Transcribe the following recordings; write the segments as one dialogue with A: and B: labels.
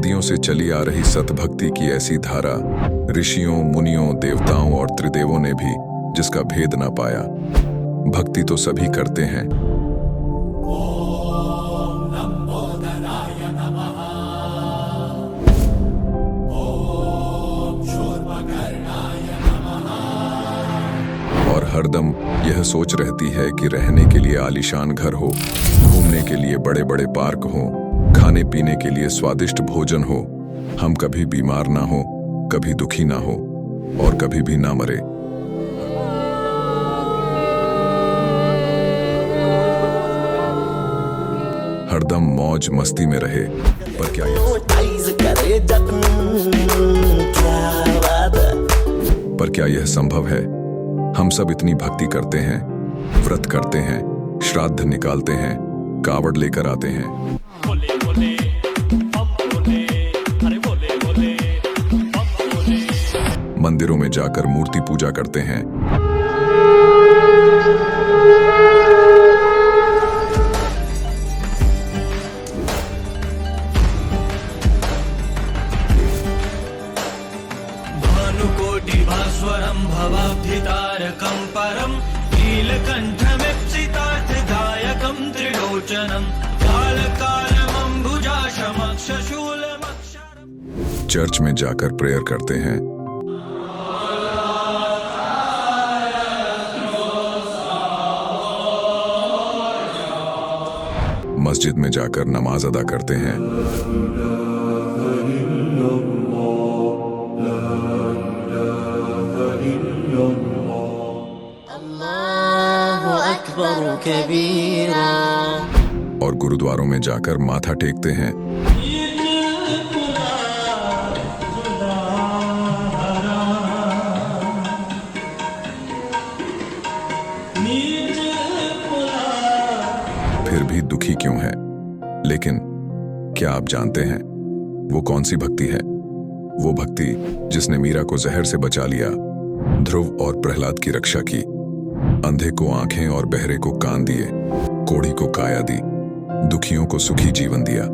A: सदियों से चली आ रही सतभक्ति की ऐसी धारा, ऋषियों, मुनियों, देवताओं और त्रिदेवों ने भी जिसका भेद ना पाया। भक्ति तो सभी करते हैं, और हरदम यह सोच रहती है कि रहने के लिए आलीशान घर हो, घूमने के लिए बड़े बड़े पार्क हो, खाने पीने के लिए स्वादिष्ट भोजन हो, हम कभी बीमार ना हो, कभी दुखी ना हो और कभी भी ना मरे। हरदम मौज मस्ती में रहे। पर क्या यह संभव है? हम सब इतनी भक्ति करते हैं, व्रत करते हैं, श्राद्ध निकालते हैं, कावड़ लेकर आते हैं, बोले बोले, बोले, अरे बोले बोले, बोले। मंदिरों में जाकर मूर्ति पूजा करते हैं,
B: भानुकोटिभास्वरं भवाब्धितारकं परं नीलकण्ठमीप्सितार्थदायकं त्रिलोचनं कालकालमम्बुजाशमक्षशूलमक्षरम्।
A: चर्च में जाकर प्रेयर करते हैं, मस्जिद में जाकर नमाज अदा करते हैं, और गुरुद्वारों में जाकर माथा टेकते हैं, फिर भी दुखी क्यों है? लेकिन क्या आप जानते हैं वो कौन सी भक्ति है? वो भक्ति जिसने मीरा को जहर से बचा लिया, ध्रुव और प्रहलाद की रक्षा की, अंधे को आंखें और बहरे को कान दिए, कोढ़ी को काया दी, दुखियों को सुखी जीवन दिया,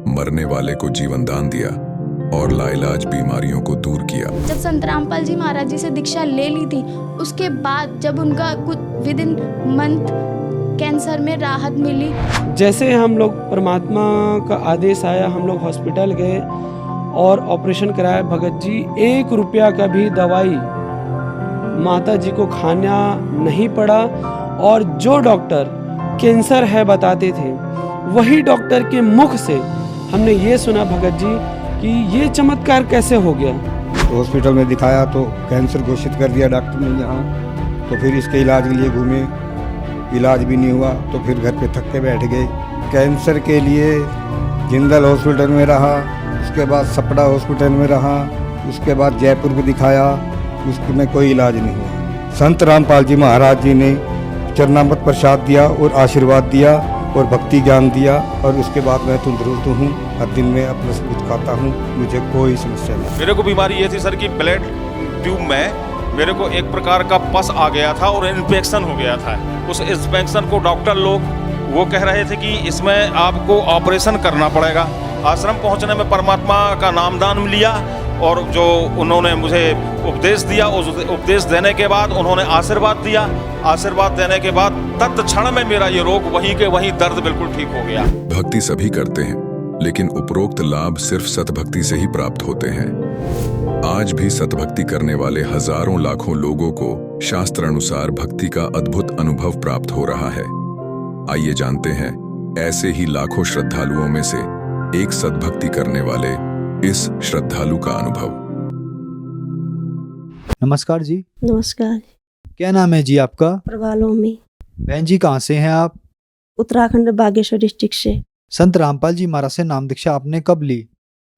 A: मरने वाले को जीवन दान दिया और लाइलाज बीमारियों को दूर किया।
C: जब संत रामपाल जी महाराज जी से दीक्षा ले ली थी, उसके बाद जब उनका कुछ विद इन मंथ कैंसर में राहत मिली।
D: जैसे हम लोग परमात्मा का आदेश आया, हम लोग हॉस्पिटल गए और ऑपरेशन कराया। भगत जी 1 रुपया का भी दवाई माता जी को खाना नहीं पड़ा, और जो डॉक्टर कैंसर है बताते थे, वही डॉक्टर के मुख से हमने ये सुना भगत जी कि ये चमत्कार कैसे हो गया।
E: तो हॉस्पिटल में दिखाया तो कैंसर घोषित कर दिया डॉक्टर ने यहाँ। तो फिर इसके इलाज के लिए घूमे, इलाज भी नहीं हुआ, तो फिर घर पे थक के बैठ गए। कैंसर के लिए जिंदल हॉस्पिटल में रहा, उसके बाद सपड़ा हॉस्पिटल में रहा, उसके बाद जयपुर को दिखाया, उसमें कोई इलाज नहीं हुआ। संत रामपाल जी महाराज जी ने चरणामृत प्रसाद दिया और आशीर्वाद दिया और भक्ति ज्ञान दिया, और उसके बाद मैं तंदुरुस्त हूँ। हर दिन में अपना सब कुछ खाता हूँ, मुझे कोई समस्या नहीं।
F: मेरे को बीमारी ये थी सर कि ब्लड ट्यूब में मेरे को एक प्रकार का पस आ गया था और इन्फेक्शन हो गया था। उस इन्फेक्शन को डॉक्टर लोग वो कह रहे थे कि इसमें आपको ऑपरेशन करना पड़ेगा। आश्रम पहुंचने में परमात्मा का नामदान लिया और जो उन्होंने मुझे उपदेश दिया, उस उपदेश देने के बाद उन्होंने आशीर्वाद दिया। आशीर्वाद देने के बाद तत्क्षण में मेरा ये रोग वहीं के वहीं दर्द बिल्कुल ठीक हो गया।
A: भक्ति सभी करते हैं, लेकिन उपरोक्त लाभ सिर्फ सतभक्ति से ही प्राप्त होते हैं। आज भी सतभक्ति करने वाले हजारों लाखों लोगों को शास्त्र अनुसार भक्ति का अद्भुत अनुभव प्राप्त हो रहा है। आइए जानते हैं ऐसे ही लाखों श्रद्धालुओं में से एक सतभक्ति करने वाले इस श्रद्धालु का अनुभव।
G: नमस्कार जी।
H: नमस्कार।
G: क्या नाम है जी आपका?
H: प्रभालोमी।
G: बहन जी कहाँ से हैं आप?
H: उत्तराखंड बागेश्वर डिस्ट्रिक्ट से।
G: संत रामपाल जी महाराज से नाम दीक्षा आपने कब ली?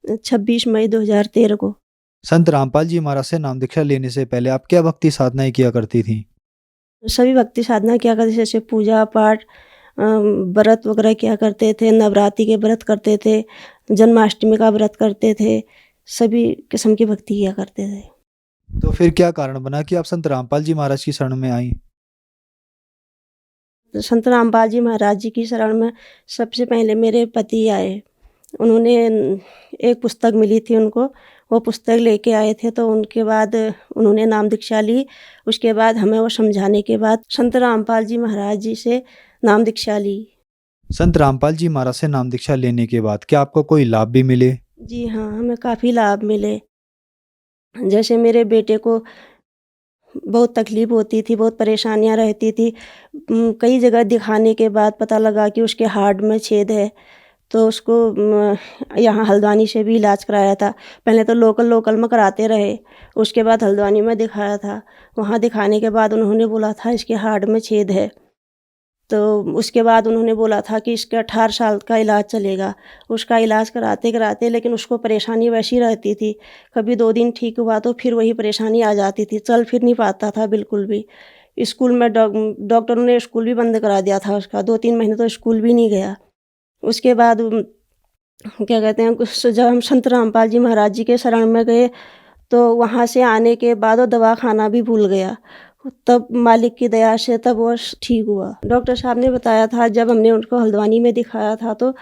H: 26 मई 2013 को।
G: संत रामपाल जी महाराज से नाम दीक्षा लेने से पहले आप क्या भक्ति साधनाएं किया करती थी?
H: सभी भक्ति साधना किया करते, जैसे पूजा पाठ, व्रत वगैरह किया करते थे, नवरात्रि के व्रत करते थे, जन्माष्टमी का व्रत करते थे, सभी किस्म की भक्ति किया करते थे।
G: तो फिर क्या कारण बना कि आप संत रामपाल जी महाराज की शरण में आई?
H: संत रामपाल जी महाराज जी की शरण में सबसे पहले मेरे पति आए, उन्होंने एक पुस्तक मिली थी उनको, वो पुस्तक लेके आए थे, तो उनके बाद उन्होंने नाम दीक्षा ली। उसके बाद हमें वो समझाने के बाद संत रामपाल जी महाराज जी से नाम दीक्षा ली।
G: संत रामपाल जी महाराज से नाम दीक्षा लेने के बाद क्या आपको कोई लाभ भी मिले?
H: जी हाँ, हमें काफ़ी लाभ मिले। जैसे मेरे बेटे को बहुत तकलीफ़ होती थी, बहुत परेशानियां रहती थी। कई जगह दिखाने के बाद पता लगा कि उसके हार्ट में छेद है, तो उसको यहाँ हल्द्वानी से भी इलाज कराया था। पहले तो लोकल में कराते रहे, उसके बाद हल्द्वानी में दिखाया था। वहाँ दिखाने के बाद उन्होंने बोला था इसके हार्ट में छेद है, तो उसके बाद उन्होंने बोला था कि इसका 18 साल का इलाज चलेगा। उसका इलाज कराते कराते लेकिन उसको परेशानी वैसी रहती थी, कभी 2 दिन ठीक हुआ तो फिर वही परेशानी आ जाती थी, चल फिर नहीं पाता था बिल्कुल भी। स्कूल में डॉक्टरों ने स्कूल भी बंद करा दिया था उसका, 2-3 महीने तो स्कूल भी नहीं गया। उसके बाद क्या कहते हैं, जब हम संत रामपाल जी महाराज जी के शरण में गए तो वहाँ से आने के बाद वो दवा खाना भी भूल गया। तब मालिक की दया से तब वो ठीक हुआ। डॉक्टर साहब ने बताया था, जब हमने उनको हल्द्वानी में दिखाया था तो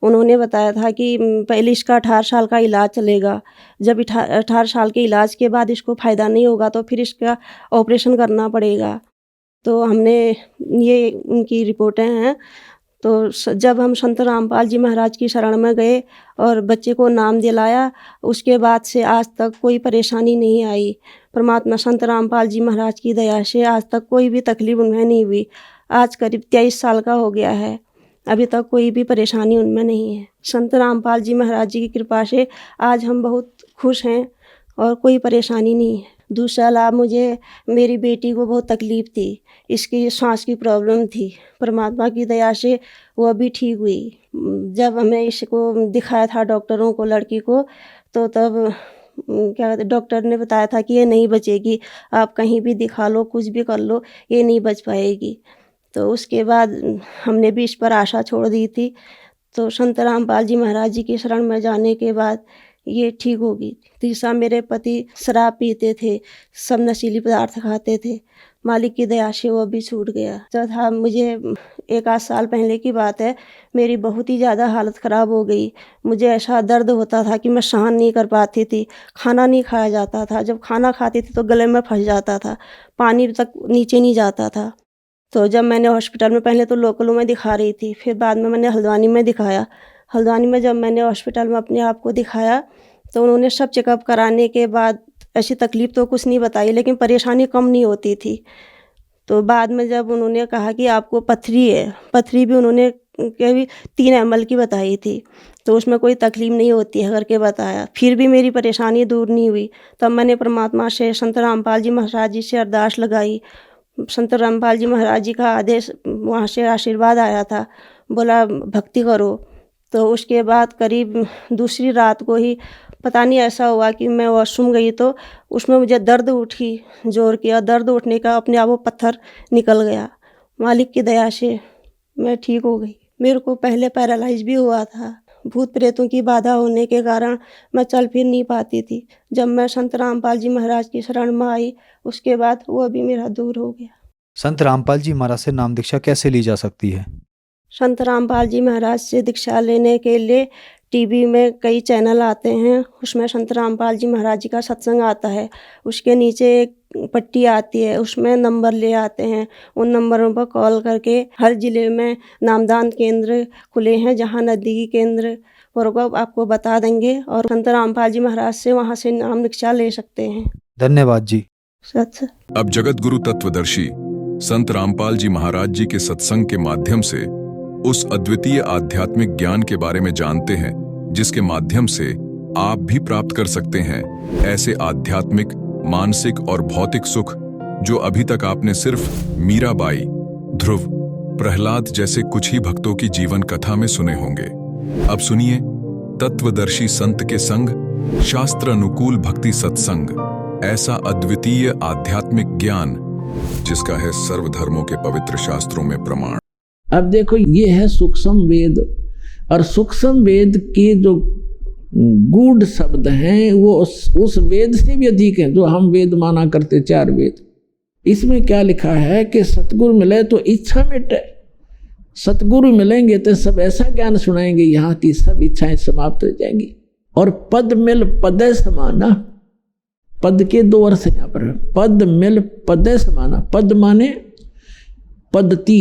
H: उन्होंने बताया था कि पहले इसका 18 साल का इलाज चलेगा, जब 18 साल के इलाज के बाद इसको फ़ायदा नहीं होगा तो फिर इसका ऑपरेशन करना पड़ेगा। तो हमने ये उनकी रिपोर्टें हैं। तो जब हम संत रामपाल जी महाराज की शरण में गए और बच्चे को नाम दिलाया, उसके बाद से आज तक कोई परेशानी नहीं आई। परमात्मा संत रामपाल जी महाराज की दया से आज तक कोई भी तकलीफ़ उन्हें नहीं हुई। आज करीब 23 साल का हो गया है, अभी तक कोई भी परेशानी उनमें नहीं है। संत रामपाल जी महाराज जी की कृपा से आज हम बहुत खुश हैं और कोई परेशानी नहीं है। दूसरा लाभ, मुझे मेरी बेटी को बहुत तकलीफ़ थी, इसकी सांस की प्रॉब्लम थी। परमात्मा की दया से वो अभी ठीक हुई। जब हमने इसको दिखाया था डॉक्टरों को, लड़की को, तो तब क्या कहते डॉक्टर ने बताया था कि ये नहीं बचेगी, आप कहीं भी दिखा लो, कुछ भी कर लो, ये नहीं बच पाएगी। तो उसके बाद हमने भी इस पर आशा छोड़ दी थी। तो संत रामपाल जी महाराज जी की शरण में जाने के बाद ये ठीक होगी। तीसरा, मेरे पति शराब पीते थे, सब नशीली पदार्थ खाते थे, मालिक की दया से वो भी छूट गया। चौथा, मुझे 1-8 साल पहले की बात है, मेरी बहुत ही ज़्यादा हालत ख़राब हो गई। मुझे ऐसा दर्द होता था कि मैं सहन नहीं कर पाती थी, खाना नहीं खाया जाता था। जब खाना खाती थी तो गले में फंस जाता था, पानी तक नीचे नहीं जाता था। तो जब मैंने हॉस्पिटल में, पहले तो लोकलों में दिखा रही थी, फिर बाद में मैंने हल्द्वानी में दिखाया। हल्द्वानी में जब मैंने हॉस्पिटल में अपने आप को दिखाया तो उन्होंने सब चेकअप कराने के बाद ऐसी तकलीफ़ तो कुछ नहीं बताई, लेकिन परेशानी कम नहीं होती थी। तो बाद में जब उन्होंने कहा कि आपको पथरी है, पथरी भी उन्होंने कभी 3 ml की बताई थी, तो उसमें कोई तकलीफ़ नहीं होती है करके बताया। फिर भी मेरी परेशानी दूर नहीं हुई। तब मैंने परमात्मा से, संत रामपाल जी महाराज जी से अरदास लगाई। संत रामपाल जी महाराज जी का आदेश, वहाँ से आशीर्वाद आया था, बोला भक्ति करो। तो उसके बाद करीब दूसरी रात को ही पता नहीं ऐसा हुआ कि मैं वॉशरूम गई तो उसमें मुझे दर्द उठी, जोर किया, दर्द उठने का अपने आप वो पत्थर निकल गया। मालिक की दया से मैं ठीक हो गई। मेरे को पहले पैरालाइज भी हुआ था, भूत प्रेतों की बाधा होने के कारण मैं चल फिर नहीं पाती थी। जब मैं संत रामपाल जी महाराज की शरण में आई, उसके बाद वो भी मेरा दूर हो गया।
G: संत रामपाल जी महाराज से नाम दीक्षा कैसे ली जा सकती है?
H: संत रामपाल जी महाराज से दीक्षा लेने के लिए टीवी में कई चैनल आते हैं, उसमें संत रामपाल जी महाराज जी का सत्संग आता है। उसके नीचे एक पट्टी आती है, उसमें नंबर ले आते हैं। उन नंबरों पर कॉल करके हर ज़िले में नामदान केंद्र खुले हैं, जहां नज़दीकी केंद्र होगा आपको बता देंगे और संत रामपाल जी महाराज से वहां से नाम दीक्षा ले सकते हैं।
G: धन्यवाद जी।
H: सच।
A: अब जगत गुरु तत्वदर्शी संत रामपाल जी महाराज जी के सत्संग के माध्यम से उस अद्वितीय आध्यात्मिक ज्ञान के बारे में जानते हैं, जिसके माध्यम से आप भी प्राप्त कर सकते हैं ऐसे आध्यात्मिक, मानसिक और भौतिक सुख जो अभी तक आपने सिर्फ मीराबाई, ध्रुव, प्रहलाद जैसे कुछ ही भक्तों की जीवन कथा में सुने होंगे। अब सुनिए तत्वदर्शी संत के संग शास्त्र अनुकूल भक्ति सत्संग, ऐसा अद्वितीय आध्यात्मिक ज्ञान जिसका है सर्वधर्मों के पवित्र शास्त्रों में प्रमाण।
I: अब देखो, ये है सूक्ष्म वेद, और सूक्ष्म वेद के जो गूढ़ शब्द हैं वो उस वेद से भी अधिक हैं जो हम वेद माना करते, 4 वेद। इसमें क्या लिखा है कि सतगुरु मिले तो इच्छा मिटे, सतगुरु मिलेंगे तो सब ऐसा ज्ञान सुनाएंगे यहाँ की सब इच्छाएं समाप्त हो जाएंगी। और पद मिल पदे समाना, पद के दो अर्थ है यहाँ पर, पद मिल पदे समाना। पद माने पद्धति,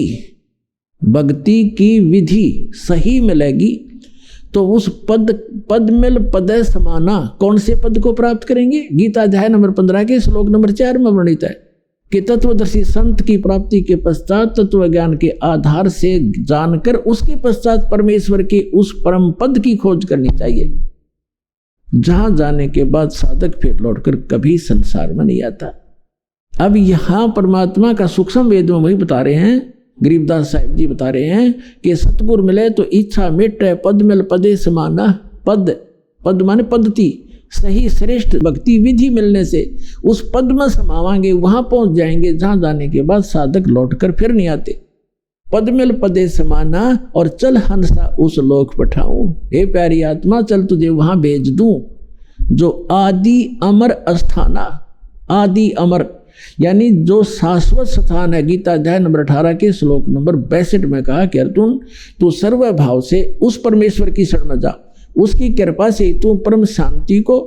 I: भक्ति की विधि सही मिलेगी तो उस पद मिल पदे समाना, कौन से पद को प्राप्त करेंगे? गीता अध्याय नंबर 15 के श्लोक नंबर 4 में वर्णित है कि तत्वदर्शी संत की प्राप्ति के पश्चात तत्व ज्ञान के आधार से जानकर उसके पश्चात परमेश्वर के उस परम पद की खोज करनी चाहिए, जहां जाने के बाद साधक फिर लौटकर कभी संसार में नहीं आता। अब यहां परमात्मा का सूक्ष्म वेद में वही बता रहे हैं, गरीबदास साहिब जी बता रहे हैं कि सतगुरु मिले तो इच्छा मिटे, पद मिल पदे समाना। पद माने पद्धति, सही श्रेष्ठ भक्ति विधि मिलने से उस पद में समावांगे, वहां पहुंच जाएंगे जहां जाने के बाद साधक लौटकर फिर नहीं आते। पद मिल पदे समाना और चल हंसा उस लोक पठाऊं। हे प्यारी आत्मा, चल तुझे वहां भेज दूं जो आदि अमर अस्थाना, आदि अमर यानी जो शाश्वत स्थान है। गीता अध्याय नंबर 18 के श्लोक नंबर 62 में कहा कि अर्जुन, तू सर्व भाव से उस परमेश्वर की शरण में जा, उसकी कृपा से तू परम शांति को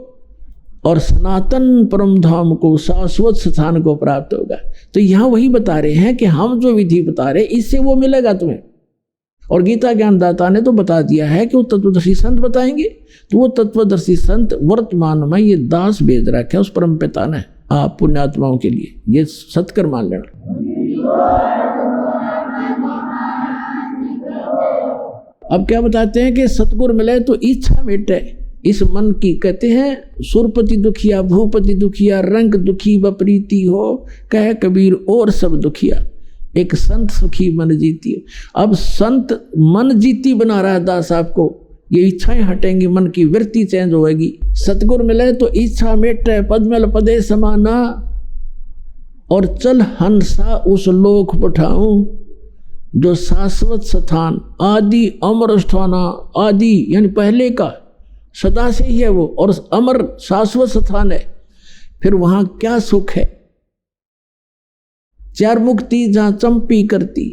I: और सनातन परम धाम को, शाश्वत स्थान को प्राप्त होगा। तो यहाँ वही बता रहे हैं कि हम जो विधि बता रहे इससे वो मिलेगा तुम्हें। और गीता ज्ञानदाता ने तो बता दिया है कि वो तत्वदर्शी संत बताएंगे। तो वो तत्वदर्शी संत वर्तमान में ये दास भेज रखा है उस परम पिता ने आप पुण्यात्माओं के लिए, ये सत्कर मान लेना। अब क्या बताते हैं कि सतगुरु मिले तो इच्छा मिटे, इस मन की। कहते हैं सुरपति दुखिया, भूपति दुखिया, रंग दुखी बपरीती हो, कह कबीर और सब दुखिया, एक संत सुखी मन जीती। अब संत मन जीती बना रहा है दास आपको, ये इच्छाएं हटेंगी, मन की वृत्ति चेंज होगी। सतगुरु मिले तो इच्छा मिटे, पद मिल पदे समाना और चल हंसा उस लोक पठाऊं जो शाश्वत स्थान, आदि अमर स्थाना। आदि यानी पहले का, सदा से ही है वो, और अमर शाश्वत स्थान है। फिर वहां क्या सुख है? चार मुक्ति जहां चंपी करती।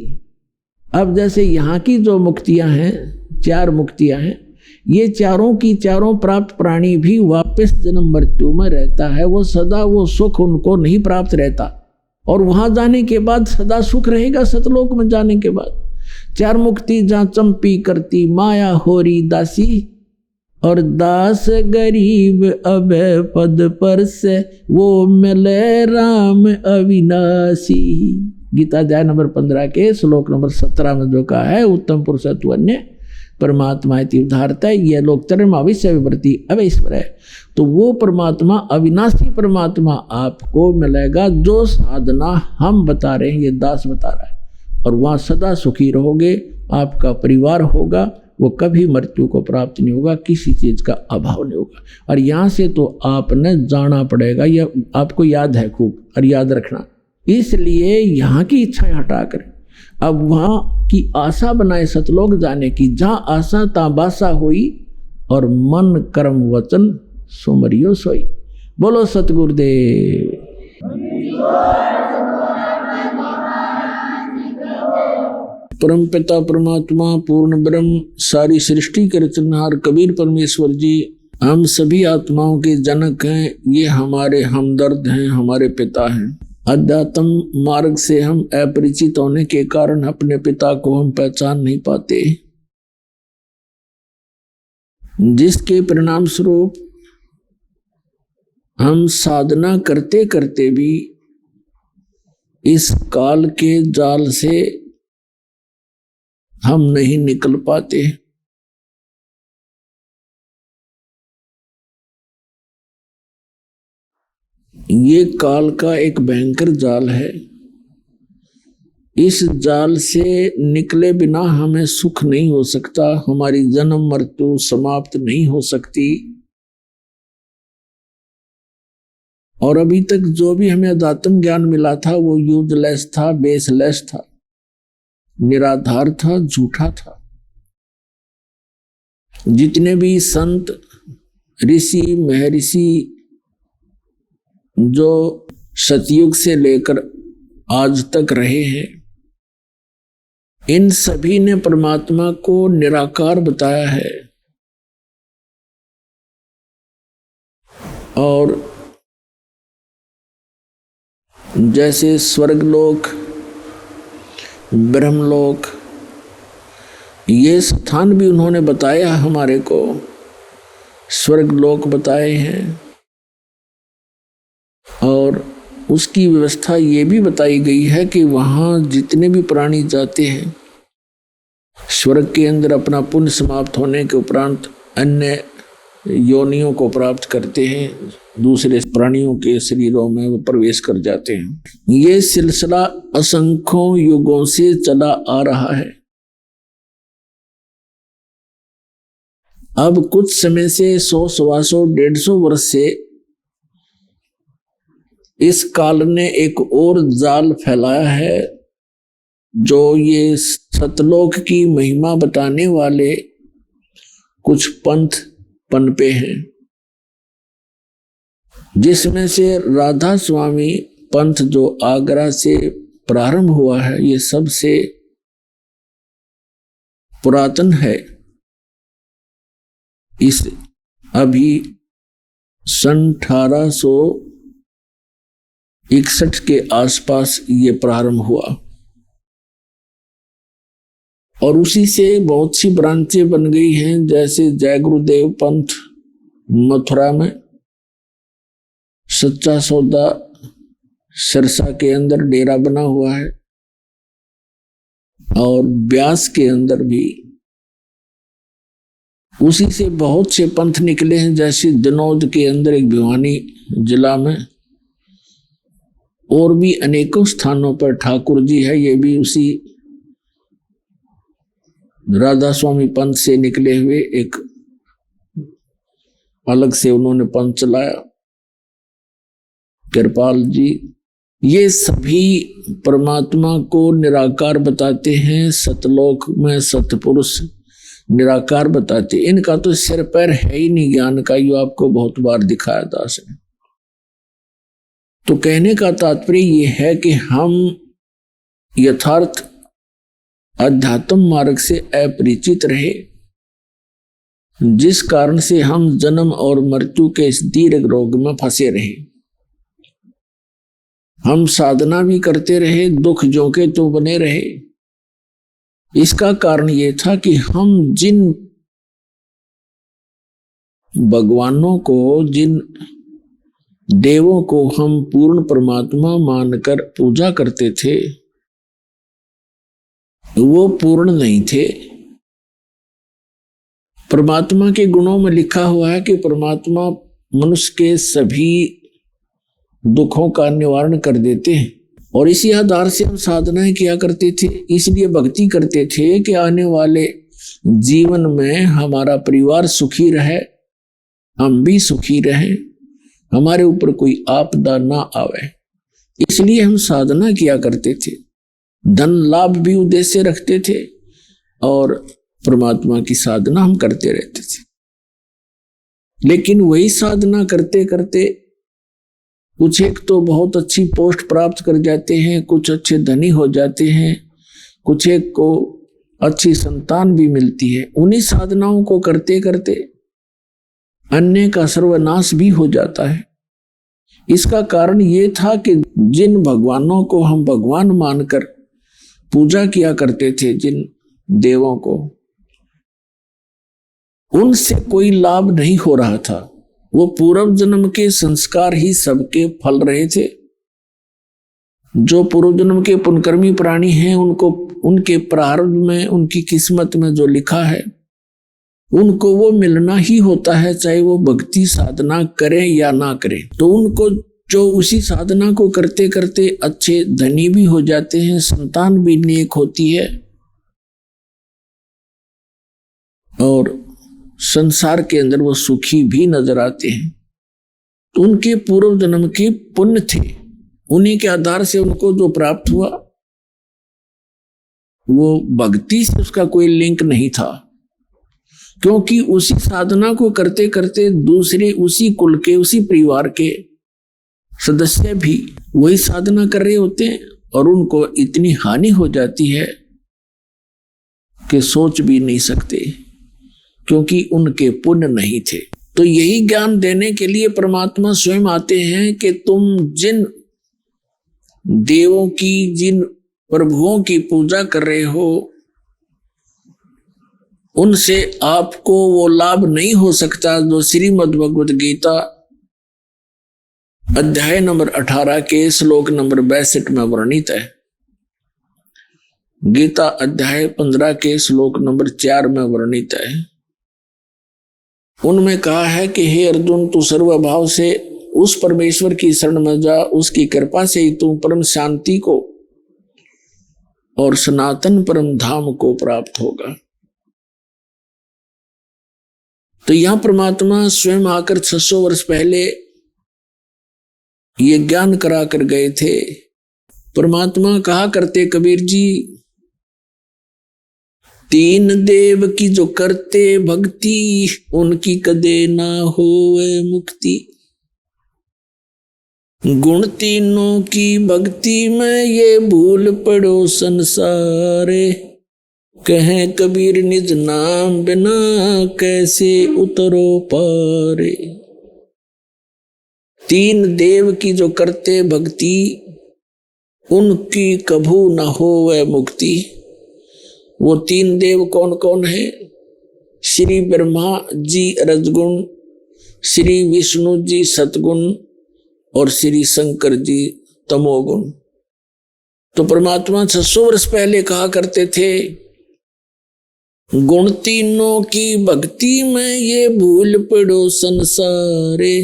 I: अब जैसे यहाँ की जो मुक्तियां हैं, 4 मुक्तियां हैं, ये चारों की चारों प्राप्त प्राणी भी वापस जन्म मृत्यु में रहता है। वो सदा वो सुख उनको नहीं प्राप्त रहता, और वहां जाने के बाद सदा सुख रहेगा सतलोक में जाने के बाद। 4 मुक्ति जहां चंपी करती, माया होरी दासी और दास गरीब अब पद पर से वो मिले राम अविनाशी। गीता अध्याय नंबर 15 के श्लोक नंबर 17 में जो कहा है, उत्तम पुरुष तु अन्य परमात्मा इति उदाहरता, ये लोग चरण अविश्य विवर्ती अवैश्वर है। तो वो परमात्मा, अविनाशी परमात्मा आपको मिलेगा जो साधना हम बता रहे हैं, ये दास बता रहा है। और वहाँ सदा सुखी रहोगे, आपका परिवार होगा, वो कभी मृत्यु को प्राप्त नहीं होगा, किसी चीज़ का अभाव नहीं होगा। और यहाँ से तो आपने जाना पड़ेगा, यह आपको याद है खूब, और याद रखना। इसलिए यहाँ की इच्छाएं हटा कर अब वहाँ की आशा बनाए सतलोक जाने की, जहाँ आशा ता बासा हुई और मन कर्म वचन सुमरियो सोई। बोलो सतगुरुदेव। परम पिता परमात्मा पूर्ण ब्रह्म सारी सृष्टि के रचनहार कबीर परमेश्वर जी हम सभी आत्माओं के जनक हैं। ये हमारे हमदर्द हैं, हमारे पिता हैं। अध्यात्म मार्ग से हम अपरिचित होने के कारण अपने पिता को हम पहचान नहीं पाते, जिसके परिणाम स्वरूप हम साधना करते करते भी इस काल के जाल से हम नहीं निकल पाते। ये काल का एक भयंकर जाल है। इस जाल से निकले बिना हमें सुख नहीं हो सकता, हमारी जन्म मृत्यु समाप्त नहीं हो सकती। और अभी तक जो भी हमें अध्यात्म ज्ञान मिला था वो यूजलेस था, बेसलेस था, निराधार था, झूठा था। जितने भी संत ऋषि महर्षि जो सतयुग से लेकर आज तक रहे हैं, इन सभी ने परमात्मा को निराकार बताया है। और जैसे स्वर्गलोक, ब्रह्मलोक, ये स्थान भी उन्होंने बताया हमारे को। स्वर्गलोक बताए हैं और उसकी व्यवस्था ये भी बताई गई है कि वहाँ जितने भी प्राणी जाते हैं, स्वर्ग के अंदर अपना पुण्य समाप्त होने के उपरांत अन्य योनियों को प्राप्त करते हैं, दूसरे प्राणियों के शरीरों में वो प्रवेश कर जाते हैं। ये सिलसिला असंख्यों युगों से चला आ रहा है। अब कुछ समय से 100, 125, 150 वर्ष से इस काल ने एक और जाल फैलाया है, जो ये सतलोक की महिमा बताने वाले कुछ पंथ पनपे हैं, जिसमें से राधा स्वामी पंथ जो आगरा से प्रारंभ हुआ है, ये सबसे पुरातन है। इस अभी सन 1861 के आसपास ये प्रारंभ हुआ और उसी से बहुत सी ब्रांचें बन गई हैं। जैसे जय गुरुदेव पंथ मथुरा में, सच्चा सौदा सिरसा के अंदर डेरा बना हुआ है और ब्यास के अंदर भी उसी से बहुत से पंथ निकले हैं। जैसे दिनौद के अंदर एक भिवानी जिला में, और भी अनेकों स्थानों पर ठाकुर जी है, ये भी उसी राधा स्वामी पंथ से निकले हुए एक अलग से उन्होंने पंथ चलाया, कृपाल जी। ये सभी परमात्मा को निराकार बताते हैं। सतलोक में सतपुरुष निराकार बताते, इनका तो सिर पैर है ही नहीं ज्ञान का, यो आपको बहुत बार दिखाया दास ने। तो कहने का तात्पर्य ये है कि हम यथार्थ अध्यात्म मार्ग से अपरिचित रहे, जिस कारण से हम जन्म और मृत्यु के इस दीर्घ रोग में फंसे रहे। हम साधना भी करते रहे, दुख जो के तो बने रहे। इसका कारण ये था कि हम जिन भगवानों को, जिन देवों को हम पूर्ण परमात्मा मानकर पूजा करते थे, वो पूर्ण नहीं थे। परमात्मा के गुणों में लिखा हुआ है कि परमात्मा मनुष्य के सभी दुखों का निवारण कर देते हैं, और इसी आधार से हम साधनाएं किया करते थे। इसलिए भक्ति करते थे कि आने वाले जीवन में हमारा परिवार सुखी रहे, हम भी सुखी रहें, हमारे ऊपर कोई आपदा ना आवे। इसलिए हम साधना किया करते थे, धन लाभ भी उद्देश्य रखते थे और परमात्मा की साधना हम करते रहते थे। लेकिन वही साधना करते करते कुछ एक तो बहुत अच्छी पोस्ट प्राप्त कर जाते हैं, कुछ अच्छे धनी हो जाते हैं, कुछ एक को अच्छी संतान भी मिलती है। उन्हीं साधनाओं को करते करते अन्य का सर्वनाश भी हो जाता है। इसका कारण ये था कि जिन भगवानों को हम भगवान मानकर पूजा किया करते थे, जिन देवों को, उनसे कोई लाभ नहीं हो रहा था। वो पूर्व जन्म के संस्कार ही सबके फल रहे थे। जो पूर्व जन्म के पुण्यकर्मी प्राणी हैं, उनको उनके प्रारब्ध में, उनकी किस्मत में जो लिखा है, उनको वो मिलना ही होता है, चाहे वो भक्ति साधना करें या ना करें। तो उनको जो उसी साधना को करते करते अच्छे धनी भी हो जाते हैं, संतान भी नेक होती है और संसार के अंदर वो सुखी भी नजर आते हैं। तो उनके पूर्व जन्म के पुण्य थे, उन्हीं के आधार से उनको जो प्राप्त हुआ, वो भक्ति से उसका कोई लिंक नहीं था, क्योंकि उसी साधना को करते करते दूसरे उसी कुल के, उसी परिवार के सदस्य भी वही साधना कर रहे होते हैं और उनको इतनी हानि हो जाती है कि सोच भी नहीं सकते, क्योंकि उनके पुण्य नहीं थे। तो यही ज्ञान देने के लिए परमात्मा स्वयं आते हैं कि तुम जिन देवों की, जिन प्रभुओं की पूजा कर रहे हो, उनसे आपको वो लाभ नहीं हो सकता जो श्रीमद् भगवद गीता अध्याय नंबर 18 के श्लोक नंबर 62 में वर्णित है। गीता अध्याय 15 के श्लोक नंबर 4 में वर्णित है। उनमें कहा है कि हे अर्जुन, तू सर्वभाव से उस परमेश्वर की शरण में जा, उसकी कृपा से ही तू परम शांति को और सनातन परम धाम को प्राप्त होगा। तो यहां परमात्मा स्वयं आकर 600 वर्ष पहले ये ज्ञान करा कर गए थे। परमात्मा कहा करते कबीर जी, तीन देव की जो करते भक्ति, उनकी कदे ना होवे मुक्ति। गुण तीनों की भक्ति में ये भूल पड़ो संसारे, कहें कबीर निज नाम बिना कैसे उतरो पारे। तीन देव की जो करते भक्ति, उनकी कभू न होवे मुक्ति। वो तीन देव कौन कौन है? श्री ब्रह्मा जी रजगुण, श्री विष्णु जी सतगुण और श्री शंकर जी तमोगुण। तो परमात्मा 600 वर्ष पहले कहा करते थे, गुण तीनों की भक्ति में ये भूल पड़ो संसारे,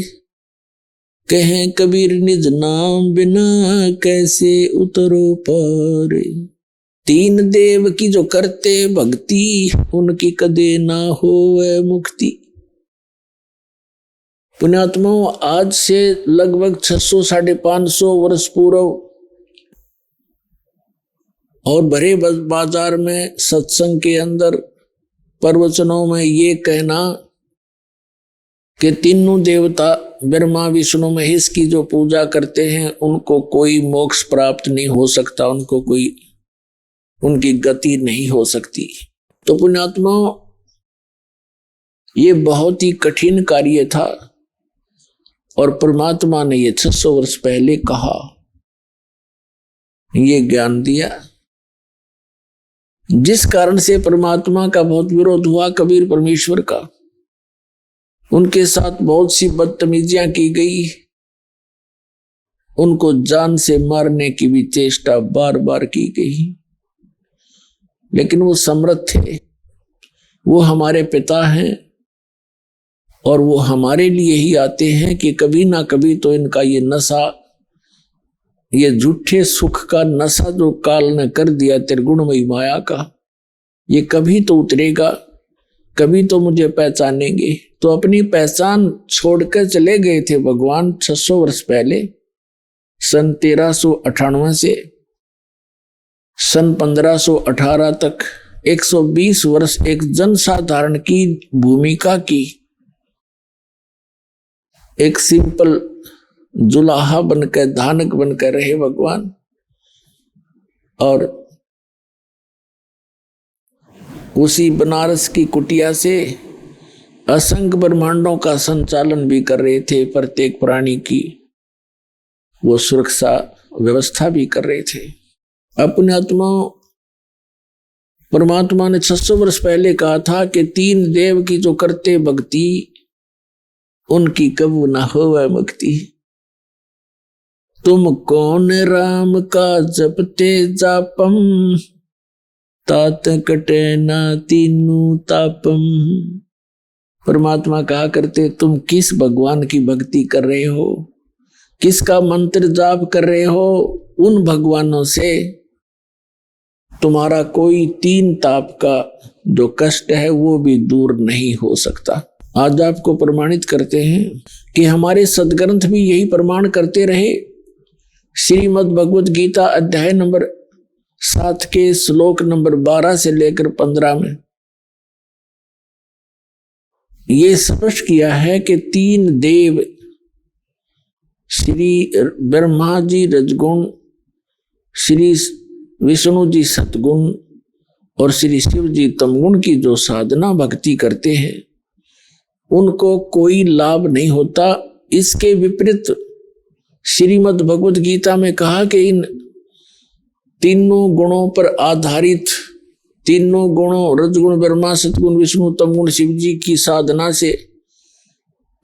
I: कहें कबीर निज नाम बिना कैसे उतरो पारे। तीन देव की जो करते भक्ति, उनकी कदे ना होवे मुक्ति। पुण्यात्माओं, आज से लगभग 600-550 वर्ष पूर्व और भरे बाजार में सत्संग के अंदर प्रवचनों में ये कहना कि तीनों देवता ब्रह्मा विष्णु महेश की जो पूजा करते हैं, उनको कोई मोक्ष प्राप्त नहीं हो सकता, उनको कोई उनकी गति नहीं हो सकती। तो पुण्यात्माओं, ये बहुत ही कठिन कार्य था और परमात्मा ने ये 600 वर्ष पहले कहा, ये ज्ञान दिया, जिस कारण से परमात्मा का बहुत विरोध हुआ कबीर परमेश्वर का। उनके साथ बहुत सी बदतमीजियां की गई, उनको जान से मारने की भी चेष्टा बार बार की गई, लेकिन वो समर्थ थे। वो हमारे पिता हैं और वो हमारे लिए ही आते हैं कि कभी ना कभी तो इनका ये नशा, ये झूठे सुख का नशा जो काल ने कर दिया त्रिगुणमयी माया का, ये कभी तो उतरेगा, कभी तो मुझे पहचानेंगे। तो अपनी पहचान छोड़कर चले गए थे भगवान 600 वर्ष पहले। सन 1398 से सन 1518 तक 120 वर्ष एक जनसाधारण की भूमिका की, एक सिंपल जुलाहा बनकर, धानक बनकर रहे भगवान। और उसी बनारस की कुटिया से असंख्य ब्रह्मांडों का संचालन भी कर रहे थे, प्रत्येक प्राणी की वो सुरक्षा व्यवस्था भी कर रहे थे। अपने आत्मा परमात्मा ने 600 वर्ष पहले कहा था कि तीन देव की जो करते भक्ति, उनकी कबू ना होवे मुक्ति। तुम कौन राम का जपते जापम, तात कटे ना तीनू तापम। परमात्मा कहा करते, तुम किस भगवान की भक्ति कर रहे हो, किसका मंत्र जाप कर रहे हो, उन भगवानों से तुम्हारा कोई तीन ताप का जो कष्ट है वो भी दूर नहीं हो सकता। आज आपको प्रमाणित करते हैं कि हमारे सदग्रंथ भी यही प्रमाण करते रहे। श्रीमद् भगवद गीता अध्याय नंबर 7 के श्लोक नंबर 12 से लेकर 15 में ये स्पष्ट किया है कि तीन देव, श्री ब्रह्मा जी रजगुण, श्री विष्णु जी सतगुण और श्री शिव जी तमगुण की जो साधना भक्ति करते हैं उनको कोई लाभ नहीं होता। इसके विपरीत श्रीमद् भगवद गीता में कहा कि इन तीनों गुणों पर आधारित, तीनों गुणों रजगुण ब्रह्मा सतगुण विष्णु तमगुण शिव जी की साधना से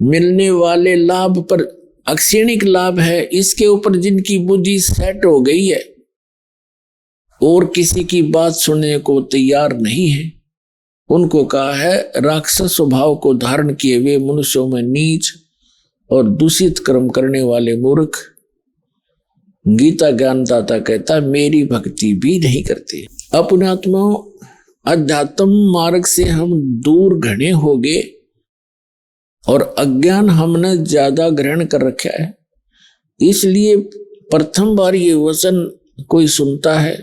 I: मिलने वाले लाभ पर अक्षणिक लाभ है। इसके ऊपर जिनकी बुद्धि सेट हो गई है और किसी की बात सुनने को तैयार नहीं है, उनको कहा है राक्षस स्वभाव को धारण किए हुए मनुष्यों में नीच और दूषित कर्म करने वाले मूर्ख। गीता ज्ञानदाता कहता मेरी भक्ति भी नहीं करते। अपने आत्मा अध्यात्म मार्ग से हम दूर घने हो गए और अज्ञान हमने ज्यादा ग्रहण कर रखा है। इसलिए प्रथम बार ये वचन कोई सुनता है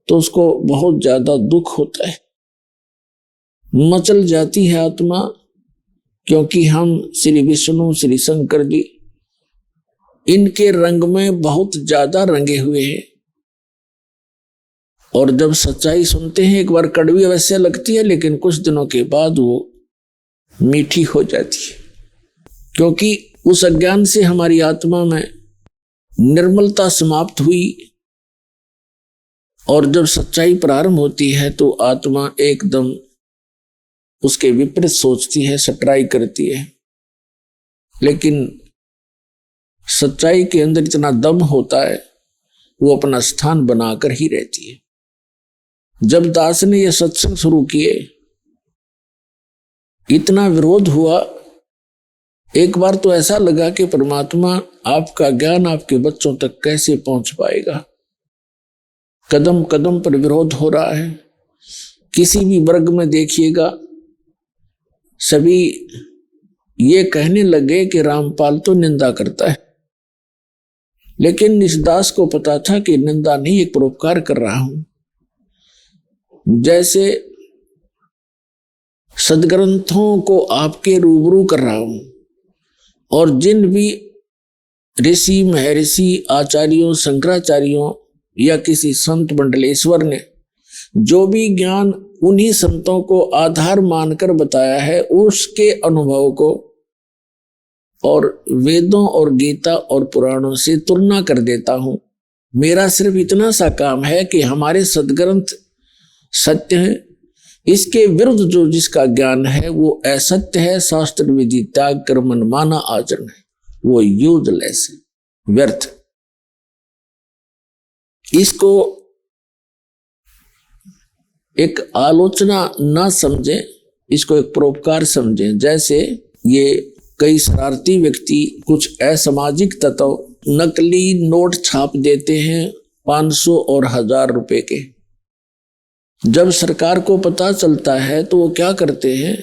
I: तो उसको बहुत ज्यादा दुख होता है, मचल जाती है आत्मा, क्योंकि हम श्री विष्णु श्री शंकर जी इनके रंग में बहुत ज्यादा रंगे हुए हैं। और जब सच्चाई सुनते हैं एक बार कड़वी अवश्य लगती है, लेकिन कुछ दिनों के बाद वो मीठी हो जाती है, क्योंकि उस अज्ञान से हमारी आत्मा में निर्मलता समाप्त हुई। और जब सच्चाई प्रारंभ होती है तो आत्मा एकदम उसके विपरीत सोचती है, सटराई करती है। लेकिन सच्चाई के अंदर इतना दम होता है, वो अपना स्थान बनाकर ही रहती है। जब दास ने यह सत्संग शुरू किए, इतना विरोध हुआ। एक बार तो ऐसा लगा कि परमात्मा आपका ज्ञान आपके बच्चों तक कैसे पहुंच पाएगा। कदम कदम पर विरोध हो रहा है। किसी भी वर्ग में देखिएगा, सभी ये कहने लगे कि रामपाल तो निंदा करता है। लेकिन इस दास को पता था कि निंदा नहीं, एक परोपकार कर रहा हूं। जैसे सदग्रंथों को आपके रूबरू कर रहा हूं, और जिन भी ऋषि महर्षि आचार्यों शंकराचार्यों या किसी संत मंडलेश्वर ने जो भी ज्ञान उन्हीं संतों को आधार मानकर बताया है, उसके अनुभव को और वेदों और गीता और पुराणों से तुलना कर देता हूं। मेरा सिर्फ इतना सा काम है कि हमारे सदग्रंथ सत्य हैं, इसके विरुद्ध जो जिसका ज्ञान है वो असत्य है, शास्त्र विधि त्याग कर मनमाना आचरण है, वो यूजलेस है, व्यर्थ। इसको एक आलोचना ना समझें, इसको एक परोपकार समझें। जैसे ये कई शरारती व्यक्ति, कुछ असामाजिक तत्व नकली नोट छाप देते हैं 500 और 1000 रुपए के। जब सरकार को पता चलता है तो वो क्या करते हैं,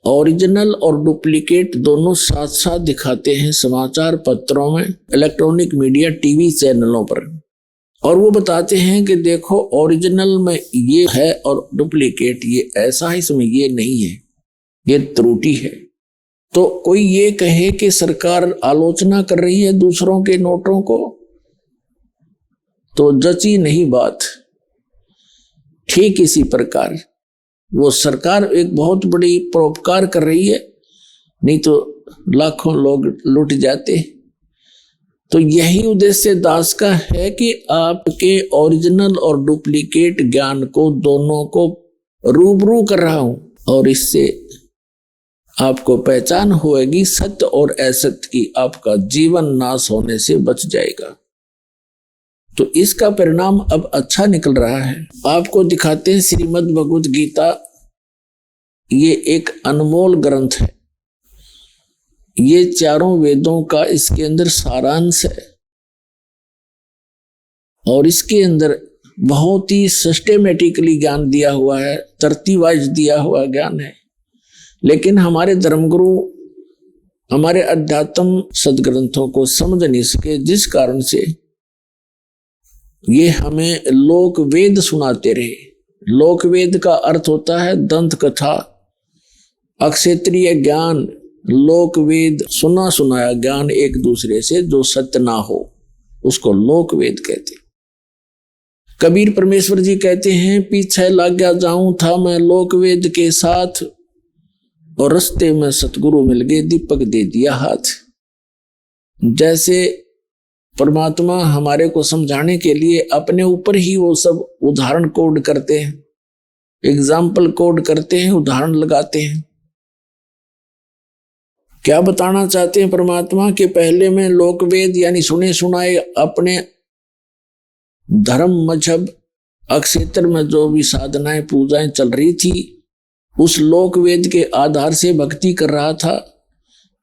I: ओरिजिनल और डुप्लीकेट दोनों साथ साथ दिखाते हैं समाचार पत्रों में, इलेक्ट्रॉनिक मीडिया, टीवी चैनलों पर। और वो बताते हैं कि देखो ओरिजिनल में ये है और डुप्लीकेट ये ऐसा है, इसमें ये नहीं है, ये त्रुटि है। तो कोई ये कहे कि सरकार आलोचना कर रही है दूसरों के नोटों को, तो जची नहीं बात। ठीक इसी प्रकार वो सरकार एक बहुत बड़ी परोपकार कर रही है, नहीं तो लाखों लोग लुट जाते। तो यही उद्देश्य दास का है कि आपके ओरिजिनल और डुप्लीकेट ज्ञान को दोनों को रूबरू कर रहा हूं, और इससे आपको पहचान होगी सत्य और असत्य की, आपका जीवन नाश होने से बच जाएगा। तो इसका परिणाम अब अच्छा निकल रहा है। आपको दिखाते हैं श्रीमद् भगवद गीता, ये एक अनमोल ग्रंथ है, ये चारों वेदों का इसके अंदर सारांश है, और इसके अंदर बहुत ही सिस्टेमेटिकली ज्ञान दिया हुआ है, तरतीब वाइज दिया हुआ ज्ञान है। लेकिन हमारे धर्मगुरु हमारे अध्यात्म सदग्रंथों को समझ नहीं सके, जिस कारण से ये हमें लोक वेद सुनाते रहे। लोक वेद का अर्थ होता है दंत कथा, अक्षेत्रीय ज्ञान, लोक वेद सुना सुनाया ज्ञान एक दूसरे से जो सत्य ना हो, उसको लोक वेद कहते। कबीर परमेश्वर जी कहते हैं, पीछे लग गया जाऊं था मैं लोकवेद के साथ, और रास्ते में सतगुरु मिल गए, दीपक दे दिया हाथ। जैसे परमात्मा हमारे को समझाने के लिए अपने ऊपर ही वो सब उदाहरण कोड करते हैं, एग्जाम्पल कोड करते हैं, उदाहरण लगाते हैं। क्या बताना चाहते हैं परमात्मा के पहले में लोकवेद यानी सुने सुनाए अपने धर्म मजहब अक्षेत्र में जो भी साधनाएं पूजाएं चल रही थी, उस लोकवेद के आधार से भक्ति कर रहा था।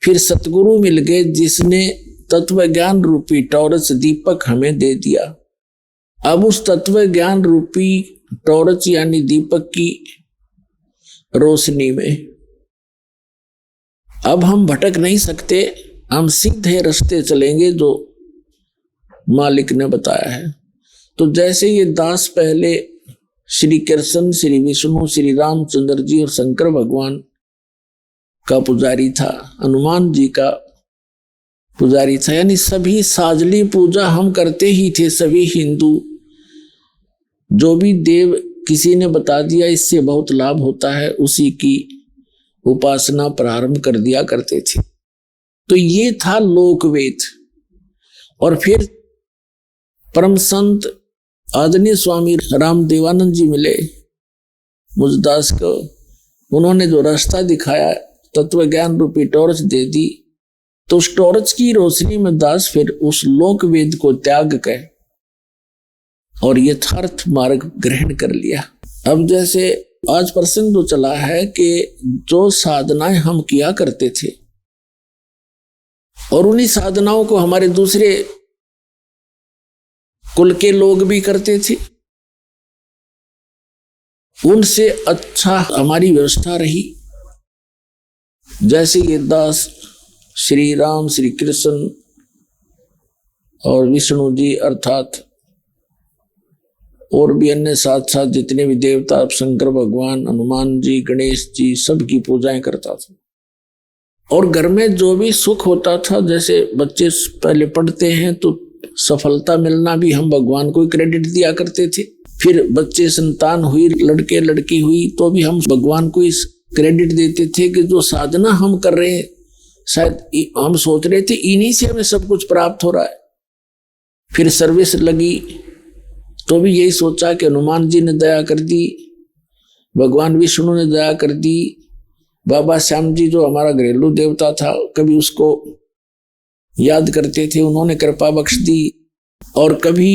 I: फिर सतगुरु मिल गए जिसने तत्व ज्ञान रूपी टॉर्च दीपक हमें दे दिया। अब उस तत्व ज्ञान रूपी टॉर्च यानी दीपक की रोशनी में अब हम भटक नहीं सकते, हम सीधे रास्ते चलेंगे जो मालिक ने बताया है। तो जैसे ये दास पहले श्री कृष्ण, श्री विष्णु, श्री रामचंद्र जी और शंकर भगवान का पुजारी था, हनुमान जी का पुजारी था, यानी सभी साजली पूजा हम करते ही थे। सभी हिंदू जो भी देव किसी ने बता दिया इससे बहुत लाभ होता है, उसी की उपासना प्रारंभ कर दिया करते थे। तो ये था लोकवेद। और फिर परम संत आदरणीय स्वामी रामदेवानंद जी मिले मुझदास को, उन्होंने जो रास्ता दिखाया, तत्व ज्ञान रूपी टॉर्च दे दी। तो उस टॉर्च की रोशनी में दास फिर उस लोकवेद को त्याग कर और यथार्थ मार्ग ग्रहण कर लिया। अब जैसे आज प्रसंग जो चला है कि जो साधनाएं हम किया करते थे और उन्हीं साधनाओं को हमारे दूसरे कुल के लोग भी करते थे, उनसे अच्छा हमारी व्यवस्था रही। जैसे ये दास श्री राम, श्री कृष्ण और विष्णु जी अर्थात और भी अन्य साथ साथ जितने भी देवता, शंकर भगवान, हनुमान जी, गणेश जी, सबकी पूजाएं करता था। और घर में जो भी सुख होता था, जैसे बच्चे पहले पढ़ते हैं तो सफलता मिलना भी हम भगवान को क्रेडिट दिया करते थे। फिर बच्चे संतान हुई, लड़के लड़की हुई, तो भी हम भगवान को इस क्रेडिट देते थे कि जो साधना हम कर रहे हैं, शायद हम सोच रहे थे इन्हीं से हमें सब कुछ प्राप्त हो रहा है। फिर सर्विस लगी तो भी यही सोचा कि हनुमान जी ने दया कर दी, भगवान विष्णु ने दया कर दी, बाबा श्याम जी जो हमारा घरेलू देवता था, कभी उसको याद करते थे, उन्होंने कृपा बख्श दी। और कभी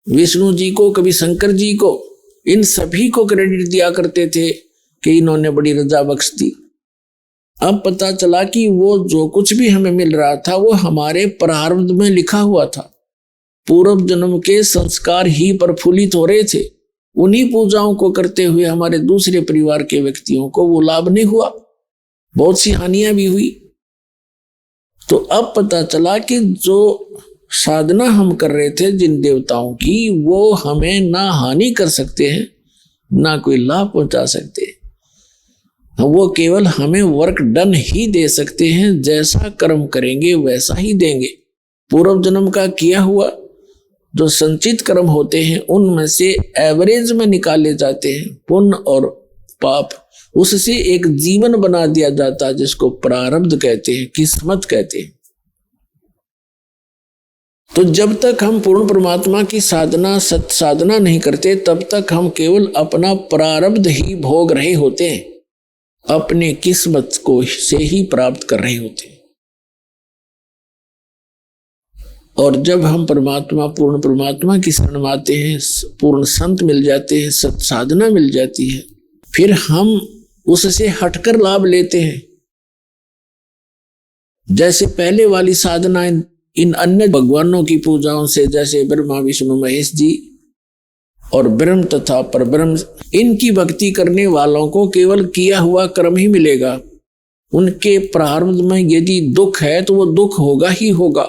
I: विष्णु जी को, कभी शंकर जी को, इन सभी को क्रेडिट दिया करते थे कि इन्होंने बड़ी रजा बख्श दी। अब पता चला कि वो जो कुछ भी हमें मिल रहा था वो हमारे प्रारब्ध में लिखा हुआ था। पूर्व जन्म के संस्कार ही प्रफुल्लित हो रहे थे। उन्हीं पूजाओं को करते हुए हमारे दूसरे परिवार के व्यक्तियों को वो लाभ नहीं हुआ, बहुत सी हानियां भी हुई। तो अब पता चला कि जो साधना हम कर रहे थे जिन देवताओं की, वो हमें ना हानि कर सकते हैं ना कोई लाभ पहुंचा सकते। वो केवल हमें वर्क डन ही दे सकते हैं, जैसा कर्म करेंगे वैसा ही देंगे। पूर्व जन्म का किया हुआ जो संचित कर्म होते हैं उनमें से एवरेज में निकाले जाते हैं पुण्य और पाप, उससे एक जीवन बना दिया जाता है जिसको प्रारब्ध कहते हैं, किस्मत कहते हैं। तो जब तक हम पूर्ण परमात्मा की साधना सत साधना नहीं करते तब तक हम केवल अपना प्रारब्ध ही भोग रहे होते हैं, अपने किस्मत को से ही प्राप्त कर रहे होते हैं। और जब हम परमात्मा पूर्ण परमात्मा की शरण में आते हैं, पूर्ण संत मिल जाते हैं, सत साधना मिल जाती है, फिर हम उससे हटकर लाभ लेते हैं। जैसे पहले वाली साधना इन अन्य भगवानों की पूजाओं से, जैसे ब्रह्मा विष्णु महेश जी और ब्रह्म तथा परब्रह्म, इनकी भक्ति करने वालों को केवल किया हुआ कर्म ही मिलेगा। उनके प्रारब्ध में यदि दुख है तो वो दुख होगा ही होगा।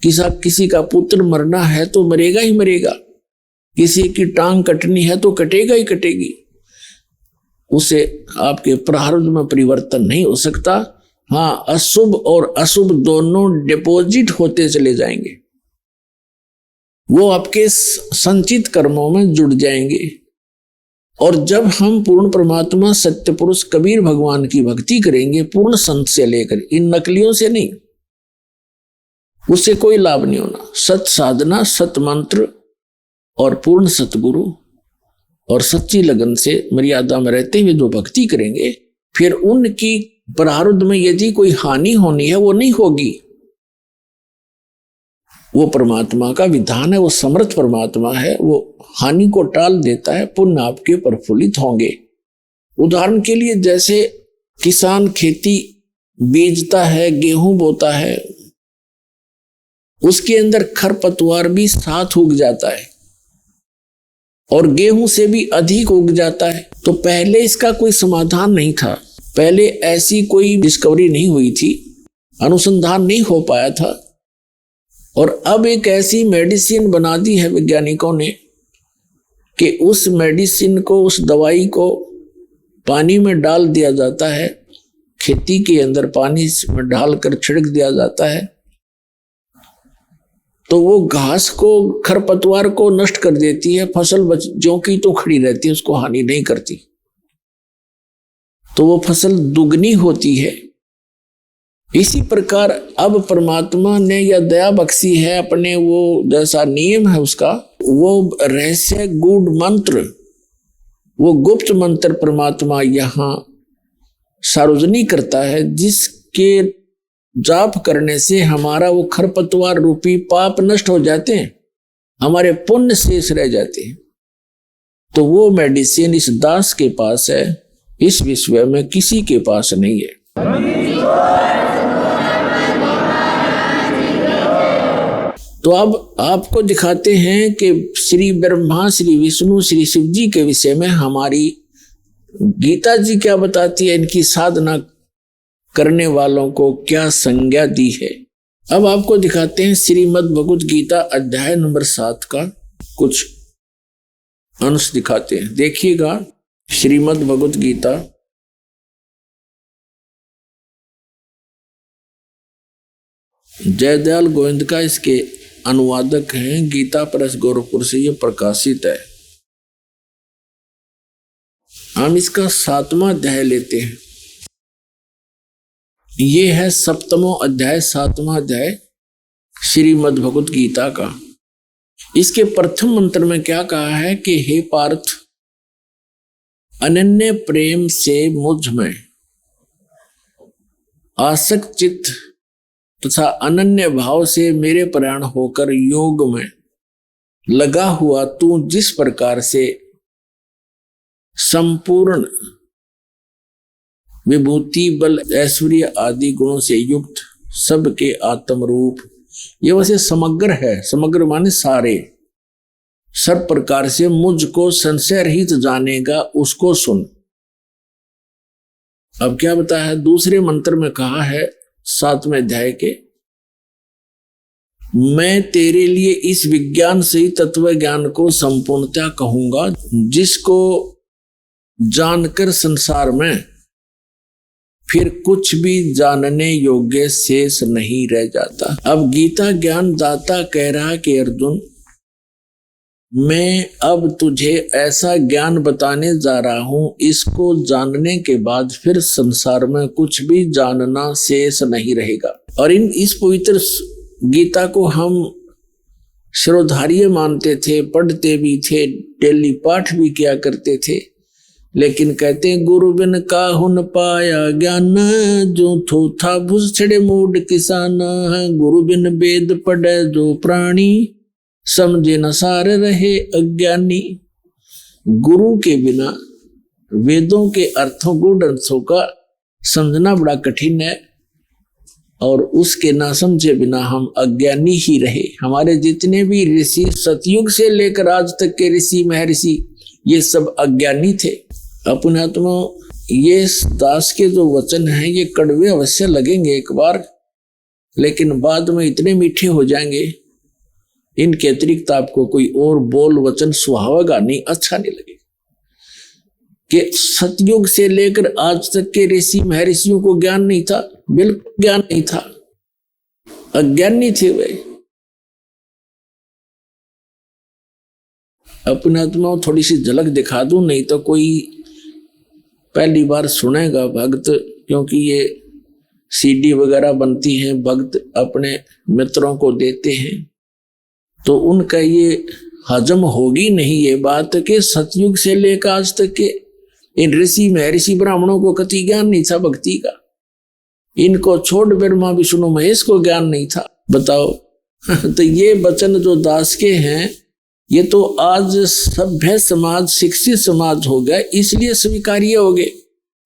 I: किसी का पुत्र मरना है तो मरेगा ही मरेगा, किसी की टांग कटनी है तो कटेगा ही कटेगी। उसे आपके प्रारब्ध में परिवर्तन नहीं हो सकता। हाँ, अशुभ और अशुभ दोनों डिपॉजिट होते चले जाएंगे। वो आपके संचित कर्मों में जुड़ जाएंगे। और जब हम पूर्ण परमात्मा सत्य पुरुष कबीर भगवान की भक्ति करेंगे, पूर्ण संत से लेकर, इन नकलियों से नहीं, उससे कोई लाभ नहीं होना। सत साधना, सत मंत्र और पूर्ण सतगुरु और सच्ची लगन से मर्यादा में रहते हुए जो भक्ति करेंगे, फिर उनकी प्रारब्ध में यदि कोई हानि होनी है वो नहीं होगी। वो परमात्मा का विधान है, वो समर्थ परमात्मा है, वो हानि को टाल देता है, पुण्य आपके प्रफुल्लित होंगे। उदाहरण के लिए जैसे किसान खेती बीजता है, गेहूं बोता है, उसके अंदर खरपतवार भी साथ उग जाता है और गेहूं से भी अधिक उग जाता है। तो पहले इसका कोई समाधान नहीं था, पहले ऐसी कोई डिस्कवरी नहीं हुई थी, अनुसंधान नहीं हो पाया था। और अब एक ऐसी मेडिसिन बना दी है वैज्ञानिकों ने कि उस मेडिसिन को, उस दवाई को पानी में डाल दिया जाता है, खेती के अंदर पानी में डालकर छिड़क दिया जाता है, तो वो घास को, खरपतवार को नष्ट कर देती है, फसल ज्यों की तो खड़ी रहती है, उसको हानि नहीं करती, तो वो फसल दुगनी होती है। इसी प्रकार अब परमात्मा ने यह दया बख्शी है, अपने वो जैसा नियम है उसका, वो रहस्य गूढ़ मंत्र, वो गुप्त मंत्र परमात्मा यहाँ सार्वजनिक करता है, जिसके जाप करने से हमारा वो खरपतवार रूपी पाप नष्ट हो जाते हैं, हमारे पुण्य शेष रह जाते हैं। तो वो मेडिसिन इस दास के पास है, इस विश्व में किसी के पास नहीं है। तो अब आपको दिखाते हैं कि श्री ब्रह्मा, श्री विष्णु, श्री शिव जी के विषय में हमारी गीता जी क्या बताती है, इनकी साधना करने वालों को क्या संज्ञा दी है। अब आपको दिखाते हैं श्रीमद् भगवत गीता अध्याय नंबर 7 का कुछ अंश दिखाते हैं। देखिएगा, श्रीमद् भगवत गीता जयदयाल गोविंद का इसके अनुवादक हैं, गीता प्रेस गोरखपुर से ये प्रकाशित है। हम इसका 7वां अध्याय लेते हैं। ये है 7वां अध्याय, 7वां अध्याय श्रीमद् भगवत गीता का। इसके प्रथम मंत्र में क्या कहा है कि हे पार्थ, अनन्य प्रेम से मुझ में आसक्त चित्त तथा अनन्य भाव से मेरे प्राण होकर योग में लगा हुआ तू जिस प्रकार से संपूर्ण विभूति, बल, ऐश्वर्य आदि गुणों से युक्त सबके आत्म रूप, ये वैसे समग्र है, समग्र माने सारे, सब प्रकार से मुझको संशय रहित जानेगा, उसको सुन। अब क्या बताया है, दूसरे मंत्र में कहा है 7वें अध्याय के, मैं तेरे लिए इस विज्ञान से ही तत्व ज्ञान को संपूर्णता कहूंगा, जिसको जानकर संसार में फिर कुछ भी जानने योग्य शेष नहीं रह जाता। अब गीता ज्ञान दाता कह रहा कि अर्जुन, मैं अब तुझे ऐसा ज्ञान बताने जा रहा हूं, इसको जानने के बाद फिर संसार में कुछ भी जानना शेष नहीं रहेगा। और इस पवित्र गीता को हम श्रोधार्य मानते थे, पढ़ते भी थे, डेली पाठ भी किया करते थे, लेकिन कहते हैं गुरु बिन काहू न पाया ज्ञान, जो थो था भुज छड़े मूड किसान, गुरु बिन वेद पढ़े जो प्राणी, समझे न सार रहे अज्ञानी। गुरु के बिना वेदों के अर्थों, गूढ़ अर्थों का समझना बड़ा कठिन है, और उसके ना समझे बिना हम अज्ञानी ही रहे। हमारे जितने भी ऋषि, सतयुग से लेकर आज तक के ऋषि महर्षि, ये सब अज्ञानी थे। अपने आत्मा, ये दास के जो वचन हैं ये कड़वे अवश्य लगेंगे एक बार, लेकिन बाद में इतने मीठे हो जाएंगे, इनके अतिरिक्त आपको कोई और बोल वचन सुहावेगा नहीं, अच्छा नहीं लगेगा। कि सतयुग से लेकर आज तक के ऋषि महर्षियों को ज्ञान नहीं था, बिल्कुल ज्ञान नहीं था, अज्ञानी थे वे। अपने आत्मा को थोड़ी सी झलक दिखा दूं, नहीं तो कोई पहली बार सुनेगा भक्त, क्योंकि ये सीडी वगैरह बनती हैं, भक्त अपने मित्रों को देते हैं, तो उनका ये हजम होगी नहीं ये बात कि सतयुग से लेकर आज तक के इन ऋषि महर्षि ब्राह्मणों को कति ज्ञान नहीं था भक्ति का। इनको छोड़ ब्रह्मा विष्णु महेश को ज्ञान नहीं था, बताओ। तो ये वचन जो दास के हैं, ये तो आज सभ्य समाज, शिक्षित समाज हो गया, इसलिए स्वीकार्य हो गए।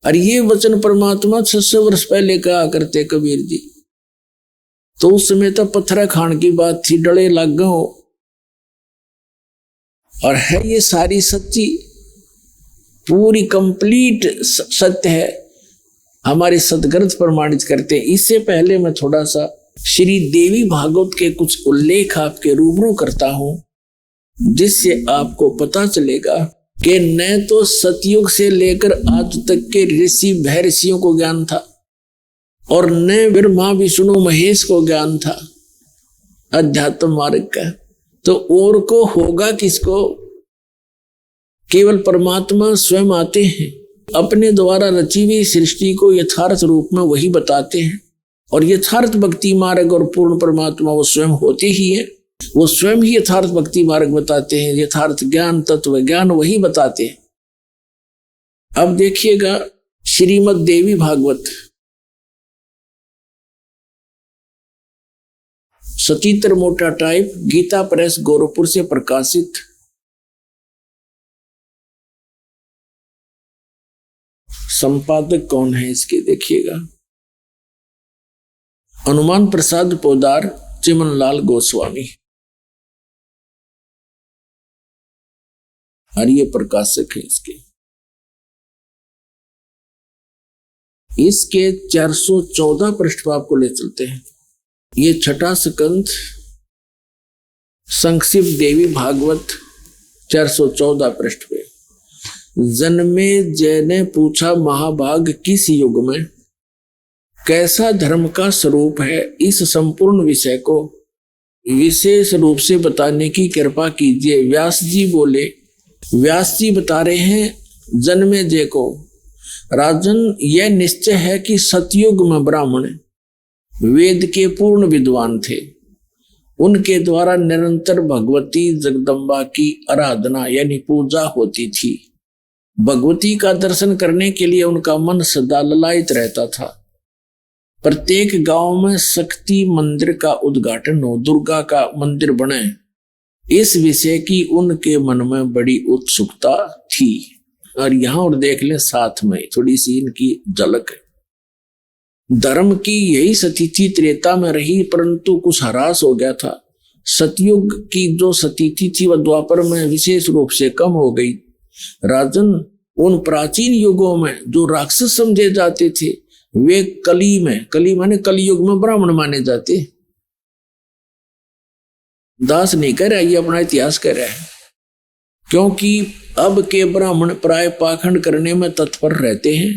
I: और ये वचन परमात्मा 600 वर्ष पहले कहा करते कबीर जी, तो उस समय तो पत्थर खान की बात थी, डले लग गए हो। और है ये सारी सच्ची पूरी कंप्लीट सत्य है, हमारे सदग्रंथ प्रमाणित करते हैं। इससे पहले मैं थोड़ा सा श्री देवी भागवत के कुछ उल्लेख आपके रूबरू करता हूं, जिससे आपको पता चलेगा कि न तो सतयुग से लेकर आज तक के ऋषि महर्षियों को ज्ञान था, और न ब्रह्मा विष्णु महेश को ज्ञान था अध्यात्म मार्ग का। तो और को होगा किसको? केवल परमात्मा स्वयं आते हैं, अपने द्वारा रची हुई सृष्टि को यथार्थ रूप में वही बताते हैं। और यथार्थ भक्ति मार्ग और पूर्ण परमात्मा वो स्वयं होते ही है, वो स्वयं ही यथार्थ भक्ति मार्ग बताते हैं, यथार्थ ज्ञान तत्व ज्ञान वही बताते हैं। अब देखिएगा श्रीमद् देवी भागवत सचित्र मोटा टाइप, गीता प्रेस गोरखपुर से प्रकाशित। संपादक कौन है इसके देखिएगा, हनुमान प्रसाद पोदार, चिमनलाल गोस्वामी, और ये प्रकाशक है इसके 414 पृष्ठ पर आपको ले चलते हैं। ये छठा स्कंध संक्षिप्त देवी भागवत 414 पृष्ठ पे। जन्मे जय ने पूछा महाभाग किस युग में कैसा धर्म का स्वरूप है, इस संपूर्ण विषय को विशेष रूप से बताने की कृपा कीजिए। व्यास जी बोले, व्यास जी बता रहे हैं जन्मे जय को, राजन यह निश्चय है कि सतयुग में ब्राह्मण वेद के पूर्ण विद्वान थे। उनके द्वारा निरंतर भगवती जगदम्बा की आराधना यानी पूजा होती थी। भगवती का दर्शन करने के लिए उनका मन सदा ललायित रहता था। प्रत्येक गांव में शक्ति मंदिर का उद्घाटन हो, दुर्गा का मंदिर बने, इस विषय की उनके मन में बड़ी उत्सुकता थी। और यहां और देख लें साथ में थोड़ी सी इनकी झलक है। धर्म की यही स्थिति त्रेता में रही, परंतु कुछ ह्रास हो गया था। सतयुग की जो स्थिति थी वह द्वापर में विशेष रूप से कम हो गई। राजन, उन प्राचीन युगों में जो राक्षस समझे जाते थे वे कली माने कलयुग में ब्राह्मण माने जाते। दास नहीं कह रहा, ये अपना इतिहास कह रहा है, क्योंकि अब के ब्राह्मण प्राय पाखंड करने में तत्पर रहते हैं,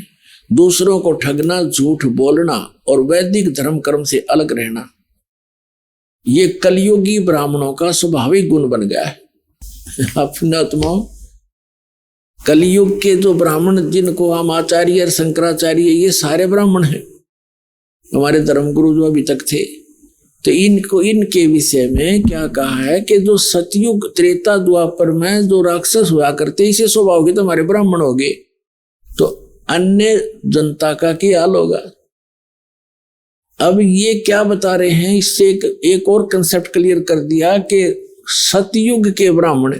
I: दूसरों को ठगना, झूठ बोलना और वैदिक धर्म कर्म से अलग रहना, ये कलयुगी ब्राह्मणों का स्वाभाविक गुण बन गया है। अपना आत्माओं, कलयुग के जो ब्राह्मण जिनको हम आचार्य और शंकराचार्य, ये सारे ब्राह्मण हैं, हमारे धर्मगुरु जो अभी तक थे। तो इनके विषय में क्या कहा है कि जो सतयुग त्रेता द्वापर में जो राक्षस हुआ करते, इसे स्वभाव के तो हमारे ब्राह्मण हो गए, तो अन्य जनता का क्या हाल होगा। अब ये क्या बता रहे हैं, इससे एक और कंसेप्ट क्लियर कर दिया कि सतयुग के ब्राह्मण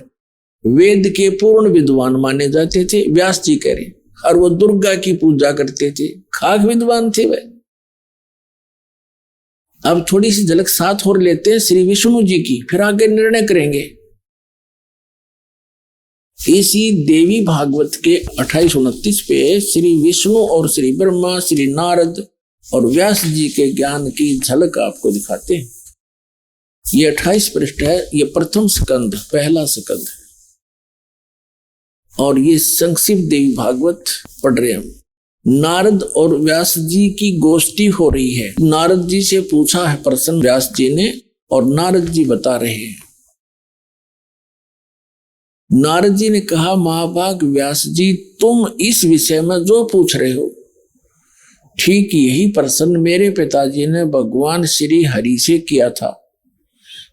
I: वेद के पूर्ण विद्वान माने जाते थे, व्यास जी कह रहे, और वो दुर्गा की पूजा करते थे, खाक विद्वान थे वे। अब थोड़ी सी झलक साथ और लेते हैं श्री विष्णु जी की, फिर आगे निर्णय करेंगे। इसी देवी भागवत के 28-29 पे श्री विष्णु और श्री ब्रह्मा, श्री नारद और व्यास जी के ज्ञान की झलक आपको दिखाते हैं। ये 28 पृष्ठ है, ये प्रथम स्कंद, पहला स्कंद है, और ये संक्षिप्त देवी भागवत पढ़ रहे हम। नारद और व्यास जी की गोष्ठी हो रही है। नारद जी से पूछा है प्रश्न व्यास जी ने, और नारद जी बता रहे हैं। नारद जी ने कहा, महाभाग व्यास जी, तुम इस विषय में जो पूछ रहे हो, ठीक यही प्रश्न मेरे पिताजी ने भगवान श्री हरि से किया था।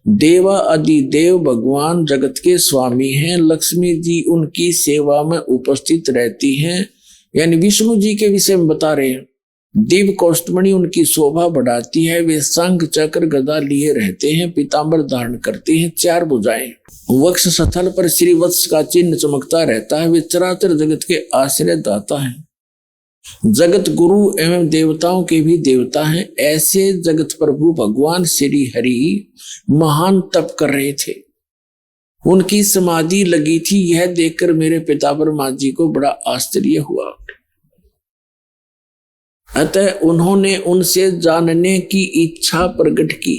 I: देवा अधिदेव भगवान जगत के स्वामी हैं, लक्ष्मी जी उनकी सेवा में उपस्थित रहती हैं, यानी विष्णु जी के विषय में बता रहे हैं। दिव्य कौष्टमणि उनकी शोभा बढ़ाती है, वे शंख चक्र गदा लिए रहते हैं, पीतांबर धारण करते हैं, 4 भुजाएं, वक्ष स्थल पर श्री वत्स का चिन्ह चमकता रहता है, वे चराचर जगत के आश्रय दाता हैं, जगत गुरु एवं देवताओं के भी देवता हैं। ऐसे जगत प्रभु भगवान श्री हरि महान तप कर रहे थे, उनकी समाधि लगी थी। यह देखकर मेरे पिता ब्रह्मा जी को बड़ा आश्चर्य हुआ, अतः उन्होंने उनसे जानने की इच्छा प्रकट की।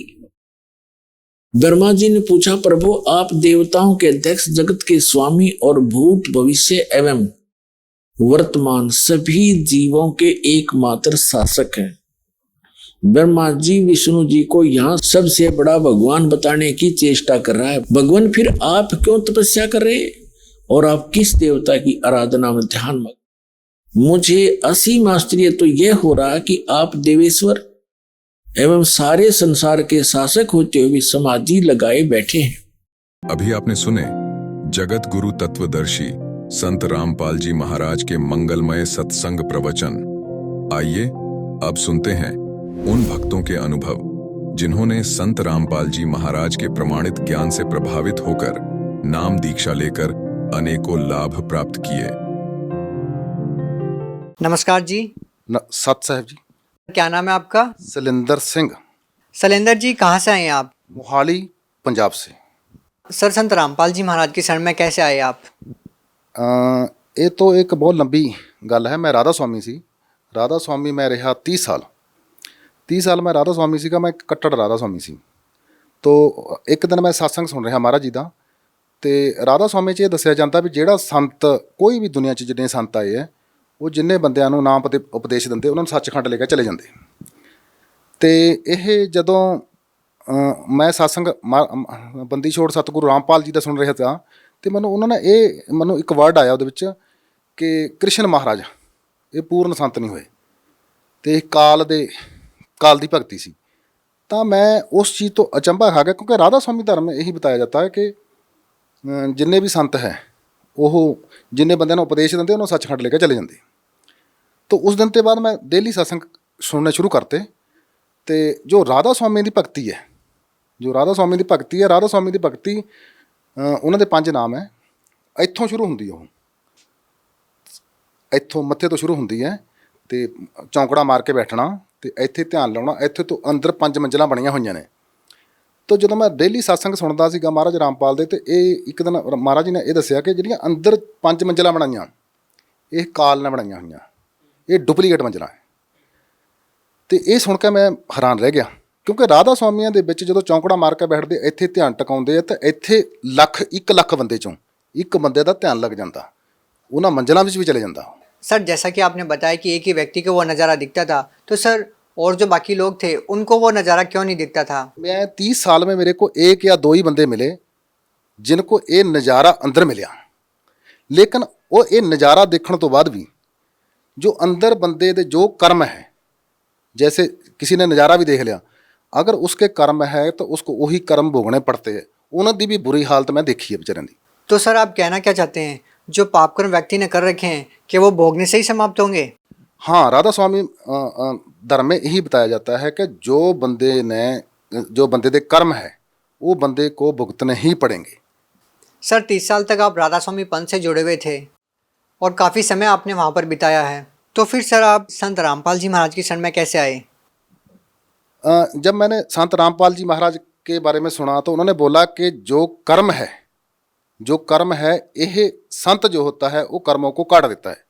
I: ब्रह्मा जी ने पूछा, प्रभु आप देवताओं के अध्यक्ष, जगत के स्वामी और भूत भविष्य एवं वर्तमान सभी जीवों के एकमात्र शासक हैं। ब्रह्मा जी विष्णु जी को यहाँ सबसे बड़ा भगवान बताने की चेष्टा कर रहा है। भगवान फिर आप क्यों तपस्या कर रहे हैं और आप किस देवता की आराधना में ध्यान मग्न? मुझे असीम आश्चर्य तो यह हो रहा कि आप देवेश्वर एवं सारे संसार के शासक होते हुए समाधि लगाए बैठे हैं।
A: अभी आपने सुने जगत गुरु तत्वदर्शी संत रामपाल जी महाराज के मंगलमय सत्संग प्रवचन। आइए अब सुनते हैं उन भक्तों के अनुभव जिन्होंने संत रामपाल जी महाराज के प्रमाणित ज्ञान से प्रभावित होकर नाम दीक्षा लेकर अनेकों लाभ प्राप्त किए।
J: नमस्कार जी।
K: सत साहब जी।
J: क्या नाम है आपका?
K: सलिंदर सिंह।
J: सलेंदर जी, कहाँ से आए हैं आप?
K: मोहाली, पंजाब से।
J: सर, संत रामपाल जी महाराज की शरण में कैसे आए आप?
K: ये तो एक बहुत लंबी गल है। मैं राधा स्वामी सी। राधा स्वामी मैं रहा 30 साल। 30 साल मैं राधा स्वामी सीगा। मैं कट्टड़ राधा स्वामी सी। तो एक दिन मैं सत्संग सुन रहा महाराज जी का, तो राधा स्वामी 'ਚ ਇਹ ਦੱਸਿਆ ਜਾਂਦਾ ਵੀ ਜਿਹੜਾ ਸੰਤ ਕੋਈ ਵੀ ਦੁਨੀਆ 'ਚ ਜਿੰਨੇ ਸੰਤ ਆਏ ਹੈ, ਉਹ ਜਿੰਨੇ ਬੰਦਿਆਂ ਨੂੰ ਨਾਮ ਉਪਦੇਸ਼ ਦਿੰਦੇ ਉਹਨਾਂ ਨੂੰ ਸੱਚਖੰਡ ਲੈ ਕੇ ਚਲੇ ਜਾਂਦੇ। ਅਤੇ ਇਹ ਜਦੋਂ ਮੈਂ ਸਤਸੰਗ ਬੰਦੀ ਛੋੜ ਸਤਿਗੁਰੂ ਰਾਮਪਾਲ ਜੀ ਦਾ ਸੁਣ ਰਿਹਾ ਤਾਂ, ਅਤੇ ਉਹਨਾਂ ਨੇ ਮੈਨੂੰ ਇੱਕ ਵਰਡ ਆਇਆ ਉਹਦੇ ਵਿੱਚ ਕਿ ਕ੍ਰਿਸ਼ਨ ਮਹਾਰਾਜ ਇਹ ਪੂਰਨ ਸੰਤ ਨਹੀਂ ਹੋਏ ਅਤੇ ਕਾਲ ਦੀ ਭਗਤੀ ਸੀ। ਤਾਂ ਮੈਂ ਉਸ ਚੀਜ਼ ਤੋਂ ਅਚੰਭਾ ਖਾ ਗਿਆ, ਕਿਉਂਕਿ ਰਾਧਾ ਸਵਾਮੀ ਧਰਮ ਇਹੀ ਬਤਾਇਆ ਜਾਂਦਾ ਹੈ ਕਿ ਜਿੰਨੇ ਵੀ ਸੰਤ ਹੈ ਉਹ ਜਿੰਨੇ ਬੰਦਿਆਂ ਨੂੰ ਉਪਦੇਸ਼ ਦਿੰਦੇ ਉਹਨੂੰ ਸੱਚਖੰਡ ਲੈ ਕੇ ਚਲੇ ਜਾਂਦੇ। तो उस दिन के बाद मैं डेली सत्संग सुनने शुरू करते। तो जो राधा स्वामी की भगती है, राधा स्वामी की भगती उन्होंने 5 नाम है। इत्थों शुरू होंगी, इत्थों मत्थे तो शुरू होंगी है। तो चौंकड़ा मार के बैठना, तो इत्थे ध्यान लाना, इत्थे तो अंदर 5 मंजिलां बनिया हुई ने। तो जो मैं डेली सत्संग सुनता सीगा महाराज रामपाल दे, तो ये एक दिन महाराज जी ने यह दसिया कि जिहड़ियां अंदर 5 मंजिलां बनाईयां, ये काल ने बनाईयां हुई, ये डुप्लीकेट मंजिला है। तो ये सुन के मैं हैरान रह गया, क्योंकि राधा स्वामियों के विच जो चौंकड़ा मार के बैठते, इत्थे ध्यान टकाउंदे, तो इत्थे 1 ਲੱਖ बंदे चों एक बंदे का ध्यान लग जाता, उन्हां मंजिलां विच भी चले जाता।
J: सर, जैसा कि आपने बताया कि एक ही व्यक्ति को वो नज़ारा दिखता था, तो सर और जो बाकी लोग थे उनको वो नज़ारा क्यों नहीं दिखता था?
K: मैं 30 साल में मेरे को 1 या 2 ही बंदे मिले जिनको ये नज़ारा अंदर मिलिया, लेकिन वो ये नज़ारा देखने तो बाद भी जो अंदर बंदे दे जो कर्म है, जैसे किसी ने नज़ारा भी देख लिया, अगर उसके कर्म है तो उसको वही कर्म भोगने पड़ते हैं। उन्होंने भी बुरी हालत मैं देखी है बेचारे की।
J: तो सर आप कहना क्या चाहते हैं, जो पापकर्म व्यक्ति ने कर रखे हैं कि वो भोगने से ही समाप्त होंगे?
K: हाँ, राधा स्वामी धर्म में यही बताया जाता है कि जो बंदे दे कर्म है वो बंदे को भुगतने ही पड़ेंगे।
J: सर, 30 साल तक आप राधा स्वामी पंथ से जुड़े हुए थे और काफ़ी समय आपने वहाँ पर बिताया है, तो फिर सर आप संत रामपाल जी महाराज की शरण में कैसे आए?
K: जब मैंने संत रामपाल जी महाराज के बारे में सुना तो उन्होंने बोला कि जो कर्म है यह संत जो होता है वो कर्मों को काट देता है।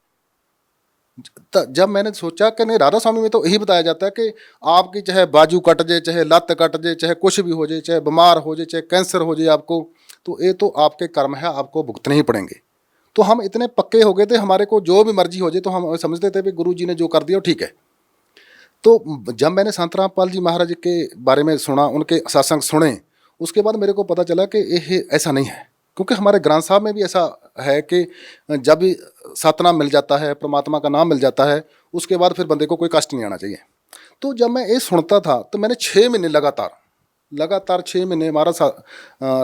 K: तो जब मैंने सोचा कि नहीं, राधा स्वामी में तो यही बताया जाता है कि आपकी चाहे बाजू कट जाए, चाहे लत कट जाए, चाहे कुछ भी हो जाए, चाहे बीमार हो जाए, चाहे कैंसर हो जाए आपको, तो ये तो आपके कर्म है, आपको भुगतने ही पड़ेंगे। तो हम इतने पक्के हो गए थे, हमारे को जो भी मर्जी हो जाए तो हम समझते थे कि गुरु जी ने जो कर दिया वो ठीक है। तो जब मैंने संत रामपाल जी महाराज के बारे में सुना, उनके सत्संग सुने, उसके बाद मेरे को पता चला कि ये ऐसा नहीं है। क्योंकि हमारे ग्रंथ साहब में भी ऐसा है कि जब भी सतनाम मिल जाता है, परमात्मा का नाम मिल जाता है, उसके बाद फिर बंदे को कोई कष्ट नहीं आना चाहिए। तो जब मैं ये सुनता था तो मैंने 6 महीने लगातार 6 महीने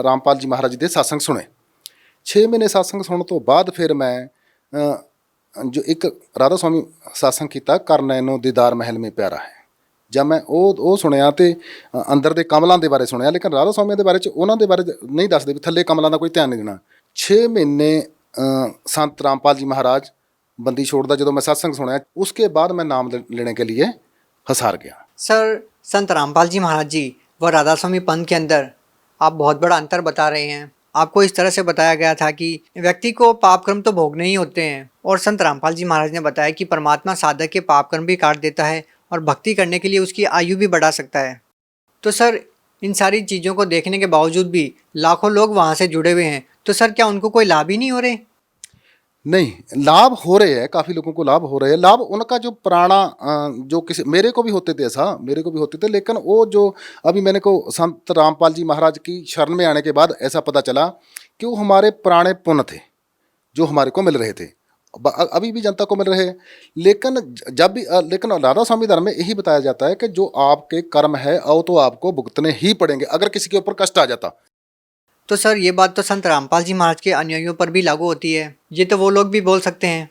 K: रामपाल जी महाराज जी के सत्संग सुने। 6 महीने सत्संग सुनने तो बाद फिर मैं जो एक राधा स्वामी सत्संग किया, कर नैनो दीदार महल में प्यारा है। जब मैं ਉਹ ਸੁਣਿਆ ਤੇ ਅੰਦਰ ਦੇ ਕਮਲਾਂ ਦੇ ਬਾਰੇ ਸੁਣਿਆ, ਲੇਕਿਨ ਰਾਧਾ ਸਵਾਮੀ ਦੇ ਬਾਰੇ ਚ ਉਹਨਾਂ ਦੇ ਬਾਰੇ ਨਹੀਂ ਦੱਸਦੇ ਵੀ ਥੱਲੇ ਕਮਲਾਂ ਦਾ ਕੋਈ ਧਿਆਨ ਨਹੀਂ ਦੇਣਾ। 6 ਮਹੀਨੇ संत रामपाल जी महाराज बंदी छोड़ दा जो मैं सत्संग सुना, उसके बाद मैं नाम लेने के लिए हसार गया।
J: सर, संत रामपाल जी महाराज जी व राधा स्वामी पंथ के अंदर आप बहुत बड़ा अंतर बता रहे हैं। आपको इस तरह से बताया गया था कि व्यक्ति को पाप कर्म तो भोगने ही होते हैं, और संत रामपाल जी महाराज ने बताया कि परमात्मा साधक के पाप कर्म भी काट देता है और भक्ति करने के लिए उसकी आयु भी बढ़ा सकता है। तो सर, इन सारी चीज़ों को देखने के बावजूद भी लाखों लोग वहाँ से जुड़े हुए हैं, तो सर क्या उनको कोई लाभ ही नहीं हो रहे?
K: नहीं, लाभ हो रहे हैं, काफ़ी लोगों को लाभ हो रहे हैं। लाभ उनका जो पुराना जो किसी मेरे को भी होते थे, ऐसा मेरे को भी होते थे, लेकिन वो जो अभी मैंने को संत रामपाल जी महाराज की शरण में आने के बाद ऐसा पता चला कि वो हमारे पुराने पुण्य थे जो हमारे को मिल रहे थे, अभी भी जनता को मिल रहे हैं। लेकिन राधा स्वामी धर्म में यही बताया जाता है कि जो आपके कर्म है वो तो आपको भुगतने ही पड़ेंगे अगर किसी के ऊपर कष्ट आ जाता।
J: तो सर, ये बात तो संत रामपाल जी महाराज के अनुयायियों पर भी लागू होती है, ये तो वो लोग भी बोल सकते हैं।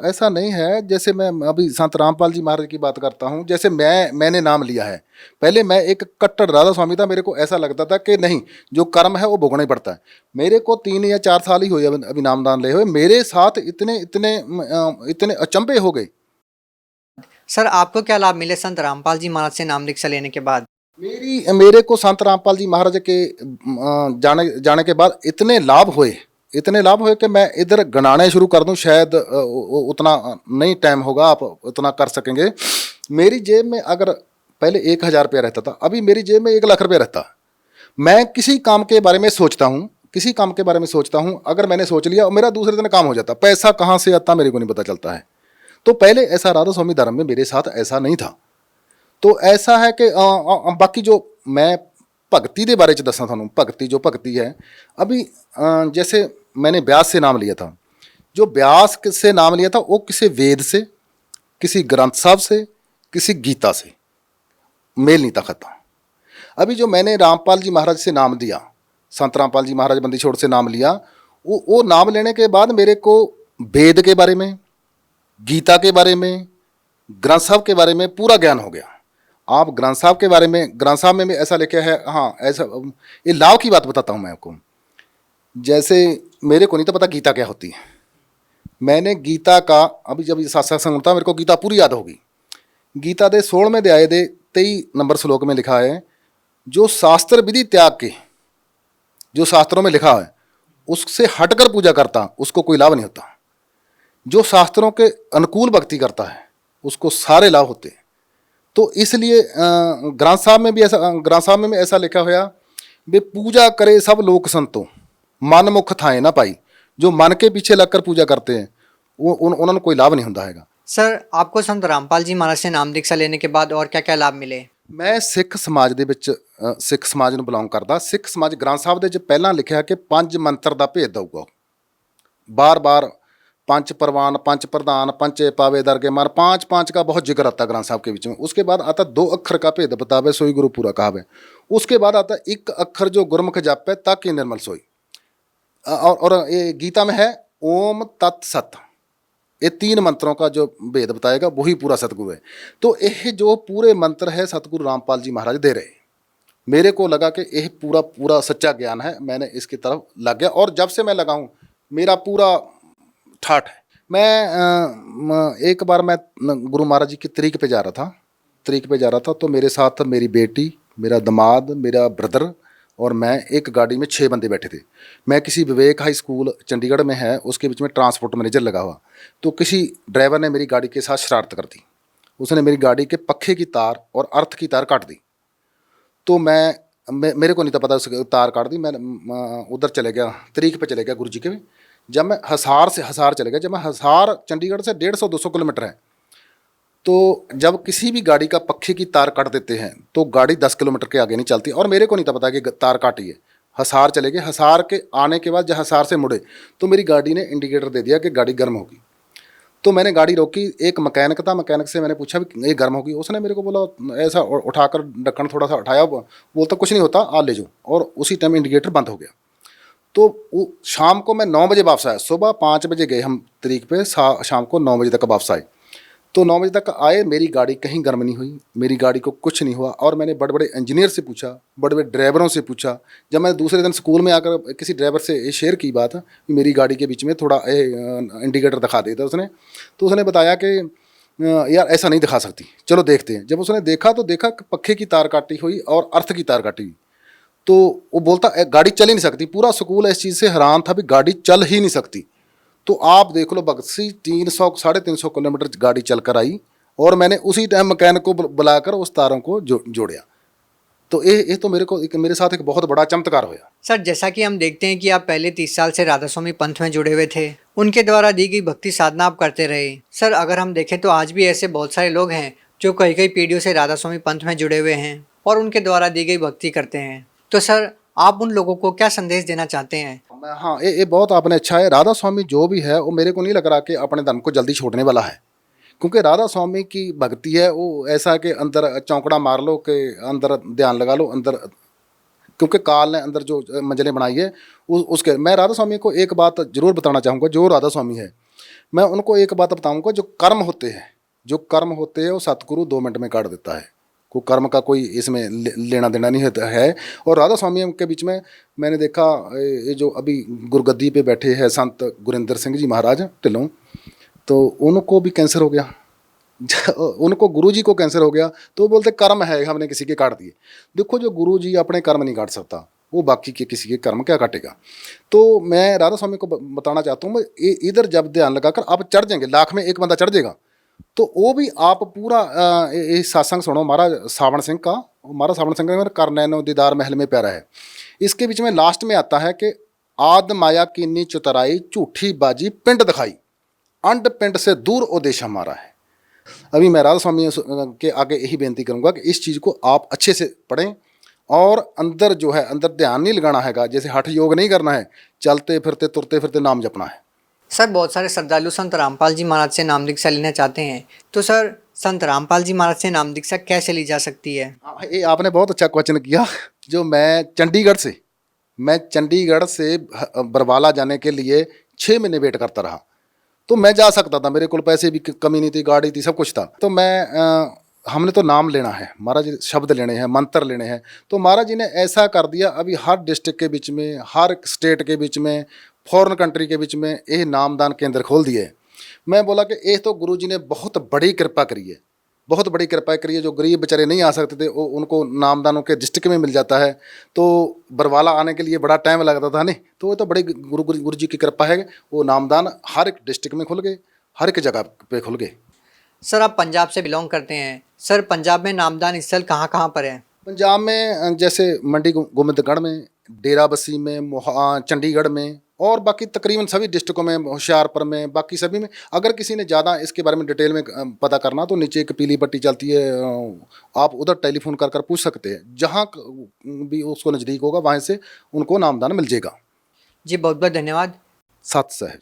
K: ऐसा नहीं है। जैसे मैं अभी संत रामपाल जी महाराज की बात करता हूँ, जैसे मैंने नाम लिया है, पहले मैं एक कट्टर राधा स्वामी था, मेरे को ऐसा लगता था कि नहीं, जो कर्म है वो भोगना ही पड़ता है। मेरे को 3 या 4 साल ही हुए अभी नामदान ले हुए, मेरे साथ इतने अचंभे हो गए।
J: सर, आपको क्या लाभ मिले संत रामपाल जी महाराज से नाम दीक्षा लेने के बाद?
K: मेरे को संत रामपाल जी महाराज के जाने के बाद इतने लाभ हुए कि मैं इधर गणाने शुरू कर दूं, शायद उतना नहीं टाइम होगा आप उतना कर सकेंगे। मेरी जेब में अगर पहले 1000 रुपया रहता था, अभी मेरी जेब में 1 लाख रुपया रहता। मैं किसी काम के बारे में सोचता हूँ, अगर मैंने सोच लिया और मेरा दूसरे दिन काम हो जाता, पैसा कहाँ से आता मेरे को नहीं पता चलता है। तो पहले ऐसा राधा स्वामी धर्म में मेरे साथ ऐसा नहीं था। तो ऐसा है कि बाकी जो मैं भगती के बारे च दसा थानू, भगती है अभी जैसे मैंने व्यास से नाम लिया था, जो व्यास से नाम लिया था वो किसी वेद से, किसी ग्रंथ साहब से, किसी गीता से मेल नहीं था खाता। अभी जो मैंने रामपाल जी महाराज से नाम दिया, संत रामपाल जी महाराज बंदी छोड़ से नाम लिया, वो नाम लेने के बाद मेरे को वेद के बारे में, गीता के बारे में, ग्रंथ साहब के बारे में पूरा ज्ञान हो गया। आप ग्रंथ साहब के बारे में, ग्रंथ साहब में भी ऐसा लिखा है, हाँ ऐसा, ये लाभ की बात बताता हूँ मैं आपको। जैसे मेरे को नहीं तो पता गीता क्या होती है, मैंने गीता का अभी जब सत्संग सुनता मेरे को गीता पूरी याद होगी। गीता के 16वें अध्याय के 23 नंबर श्लोक में लिखा है, जो शास्त्र विधि त्याग के, जो शास्त्रों में लिखा है उससे हटकर पूजा करता उसको कोई लाभ नहीं होता। जो शास्त्रों के अनुकूल भक्ति करता है उसको सारे लाभ होते हैं। तो इसलिए ग्रंथ साहब में भी ऐसा लिखा हुआ वे पूजा करे सब लोक संतो, मन मुख थाए ना पाई। जो मन के पीछे लगकर पूजा करते हैं वो उन्होंने कोई लाभ नहीं होता है।
J: सर, आपको संत रामपाल जी महाराज से नाम दीक्षा लेने के बाद और क्या क्या लाभ मिले?
K: मैं सिख समाज ਦੇ ਵਿੱਚ सिख समाज ਨੂੰ ਬਿਲੋਂਗ ਕਰਦਾ। सिख समाज ग्रंथ साहब ਦੇ ਵਿੱਚ ਪਹਿਲਾਂ ਲਿਖਿਆ ਕਿ 5 ਮੰਤਰ ਦਾ ਭੇਦ ਦਊਗਾ। बार पंच परवान, पंच प्रधान, पंचे पावे दरगे मान, 5 का बहुत जिक्र आता ग्रंथ साहब के बीच में। उसके बाद आता 2 अक्षर का भेद बतावे सोई गुरु पूरा कहावे। उसके बाद आता 1 अक्षर जो गुरमुख जापे ताकि निर्मल सोई। और ये गीता में है ओम तत् सत, ये 3 मंत्रों का जो भेद बताएगा वही पूरा सतगुरु है। तो यह जो पूरे मंत्र है सतगुरु रामपाल जी महाराज दे रहे। मेरे को लगा कि यह पूरा सच्चा ज्ञान है, मैंने इसकी तरफ लग गया और जब से मैं लगा हूँ मेरा पूरा ठाठ है। मैं एक बार मैं गुरु महाराज जी की तरीक पे जा रहा था तो मेरे साथ मेरी बेटी, मेरा दामाद, मेरा ब्रदर और मैं एक गाड़ी में 6 बंदे बैठे थे। मैं किसी विवेक हाई स्कूल चंडीगढ़ में है उसके बीच में ट्रांसपोर्ट मैनेजर लगा हुआ। तो किसी ड्राइवर ने मेरी गाड़ी के साथ शरारत कर दी, उसने मेरी गाड़ी के पखे की तार और अर्थ की तार काट दी। तो मेरे को नहीं था पता उसकी तार काट दी। मैं उधर चले गया, तरीक पे चले गया गुरु जी के। जब मैं हसार चले गया, जब मैं हसार चंडीगढ़ से 150-200 किलोमीटर है, तो जब किसी भी गाड़ी का पखे की तार काट देते हैं तो गाड़ी 10 किलोमीटर के आगे नहीं चलती। और मेरे को नहीं था पता कि तार काटी है, हसार चले गए। हसार के आने के बाद जब हसार से मुड़े तो मेरी गाड़ी ने इंडिकेटर दे दिया कि गाड़ी गर्म होगी। तो मैंने गाड़ी रोकी, एक मैकेनिक था, मैकेनिक से मैंने पूछा भी ये गर्म होगी। उसने मेरे को बोला, ऐसा उठाकर ढक्कन थोड़ा सा उठाया, बोलता कुछ नहीं होता, आ ले जाओ, और उसी टाइम इंडिकेटर बंद हो गया। तो वो शाम को मैं 9 बजे वापस आया। सुबह 5 बजे गए हम तरीक पे, शाम को 9 बजे तक वापस आए। तो 9 बजे तक आए, मेरी गाड़ी कहीं गर्म नहीं हुई, मेरी गाड़ी को कुछ नहीं हुआ। और मैंने बड़े बड़े इंजीनियर से पूछा, बड़े बड़े ड्राइवरों से पूछा। जब मैं दूसरे दिन स्कूल में आकर किसी ड्राइवर से ये शेयर की बात कि मेरी गाड़ी के बीच में थोड़ा इंडिकेटर दिखा देता उसने, तो उसने बताया कि यार ऐसा नहीं दिखा सकती, चलो देखते हैं। जब उसने देखा तो देखा कि पक्खे की तार काटी हुई और अर्थ की तार काटी हुई। तो वो बोलता गाड़ी चल ही नहीं सकती। पूरा स्कूल इस चीज़ से हैरान था भी गाड़ी चल ही नहीं सकती। तो आप देख लो भगत सिंह 300-350 किलोमीटर गाड़ी चल कर आई, और मैंने उसी टाइम मैकेनिक को बुलाकर उस तारों को जोड़िया। तो ये तो मेरे साथ एक बहुत बड़ा चमत्कार हुआ।
J: सर, जैसा कि हम देखते हैं कि आप पहले 30 साल से राधा स्वामी पंथ में जुड़े हुए थे, उनके द्वारा दी गई भक्ति साधना आप करते रहे। सर, अगर हम देखें तो आज भी ऐसे बहुत सारे लोग हैं जो कई पीढ़ियों से राधा स्वामी पंथ में जुड़े हुए हैं और उनके द्वारा दी गई भक्ति करते हैं। तो सर, आप उन लोगों को क्या संदेश देना चाहते हैं?
K: हाँ, ये बहुत आपने अच्छा है। राधा स्वामी जो भी है वो मेरे को नहीं लग रहा कि अपने धर्म को जल्दी छोड़ने वाला है, क्योंकि राधा स्वामी की भक्ति है वो ऐसा कि अंदर चौंकड़ा मार लो, कि अंदर ध्यान लगा लो अंदर, क्योंकि काल ने अंदर जो मंजिलें बनाई है उसके। मैं राधा स्वामी को एक बात जरूर बताना चाहूँगा, जो राधा स्वामी है मैं उनको एक बात बताऊँगा, जो कर्म होते हैं वो सतगुरु 2 मिनट में काट देता है। को कर्म का कोई इसमें लेना देना नहीं होता है। और राधा स्वामी के बीच में मैंने देखा, ये जो अभी गुरगद्दी पे बैठे हैं संत गुरिंदर सिंह जी महाराज ढिल्लों, तो उनको भी कैंसर हो गया। उनको गुरुजी को कैंसर हो गया, तो बोलते कर्म है, हमने किसी के काट दिए। देखो, जो गुरुजी अपने कर्म नहीं काट सकता, वो बाकी के किसी के कर्म क्या काटेगा। तो मैं राधा स्वामी को बताना चाहता हूँ, इधर जब ध्यान लगाकर आप चढ़ जाएंगे, लाख में एक बंदा चढ़ जाएगा, तो वो भी आप पूरा सत्संग सुनो महाराज सावण सिंह का। महाराज सावण सिंह का कर नैनो दीदार महल में प्यारा है। इसके बीच में लास्ट में आता है कि आद माया कीनी चुतराई, झूठी बाजी पिंड दिखाई, अंड पिंड से दूर ओ देश हमारा है। अभी मैं राधा स्वामी के आगे यही बेनती करूँगा कि इस चीज़ को आप अच्छे से पढ़ें, और अंदर जो है अंदर ध्यान नहीं लगाना है, जैसे हठ योग नहीं करना है, चलते फिरते तुरते फिरते नाम जपना है।
J: सर, बहुत सारे श्रद्धालु संत रामपाल जी महाराज से नाम दीक्षा लेना चाहते हैं, तो सर संत रामपाल जी महाराज से नाम दीक्षा कैसे ली जा सकती है?
K: ये आपने बहुत अच्छा क्वेश्चन किया। जो मैं चंडीगढ़ से बरवाला जाने के लिए 6 महीने वेट करता रहा, तो मैं जा सकता था, मेरे को पैसे भी कमी नहीं थी, गाड़ी थी, सब कुछ था। तो हमने तो नाम लेना है, महाराज जी शब्द लेने हैं, मंत्र लेने हैं। तो महाराज जी ने ऐसा कर दिया, अभी हर डिस्ट्रिक्ट के बीच में, हर स्टेट के बीच में, फॉरेन कंट्री के बीच में ये नामदान केंद्र खोल दिए। मैं बोला कि ये तो गुरु जी ने बहुत बड़ी कृपा करी है, बहुत बड़ी कृपा करी है। जो गरीब बेचारे नहीं आ सकते थे, उनको नामदानों के डिस्ट्रिक्ट में मिल जाता है। तो बरवाला आने के लिए बड़ा टाइम लगता था नहीं, तो वो तो बड़ी गुरु जी की कृपा है। वो नामदान हर एक डिस्ट्रिक्ट में खुल गए, हर एक जगह पे खुल गए।
J: सर, आप पंजाब से बिलोंग करते हैं। सर, पंजाब में नामदान स्थल कहाँ पर है?
K: पंजाब में जैसे मंडी गोबिंदगढ़ में, डेरा बस्सी में, चंडीगढ़ में, और बाकी तकरीबन सभी डिस्ट्रिक्टों में, होशियारपुर में, बाकी सभी में। अगर किसी ने ज़्यादा इसके बारे में डिटेल में पता करना, तो नीचे एक पीली पट्टी चलती है, आप उधर टेलीफोन कर पूछ सकते हैं। जहाँ भी उसको नज़दीक होगा वहाँ से उनको नामदान मिल जाएगा।
J: जी, बहुत बहुत धन्यवाद।
K: सत सहज।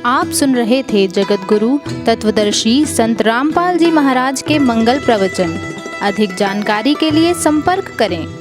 L: आप सुन रहे थे जगत गुरु तत्वदर्शी संत रामपाल जी महाराज के मंगल प्रवचन। अधिक जानकारी के लिए संपर्क करें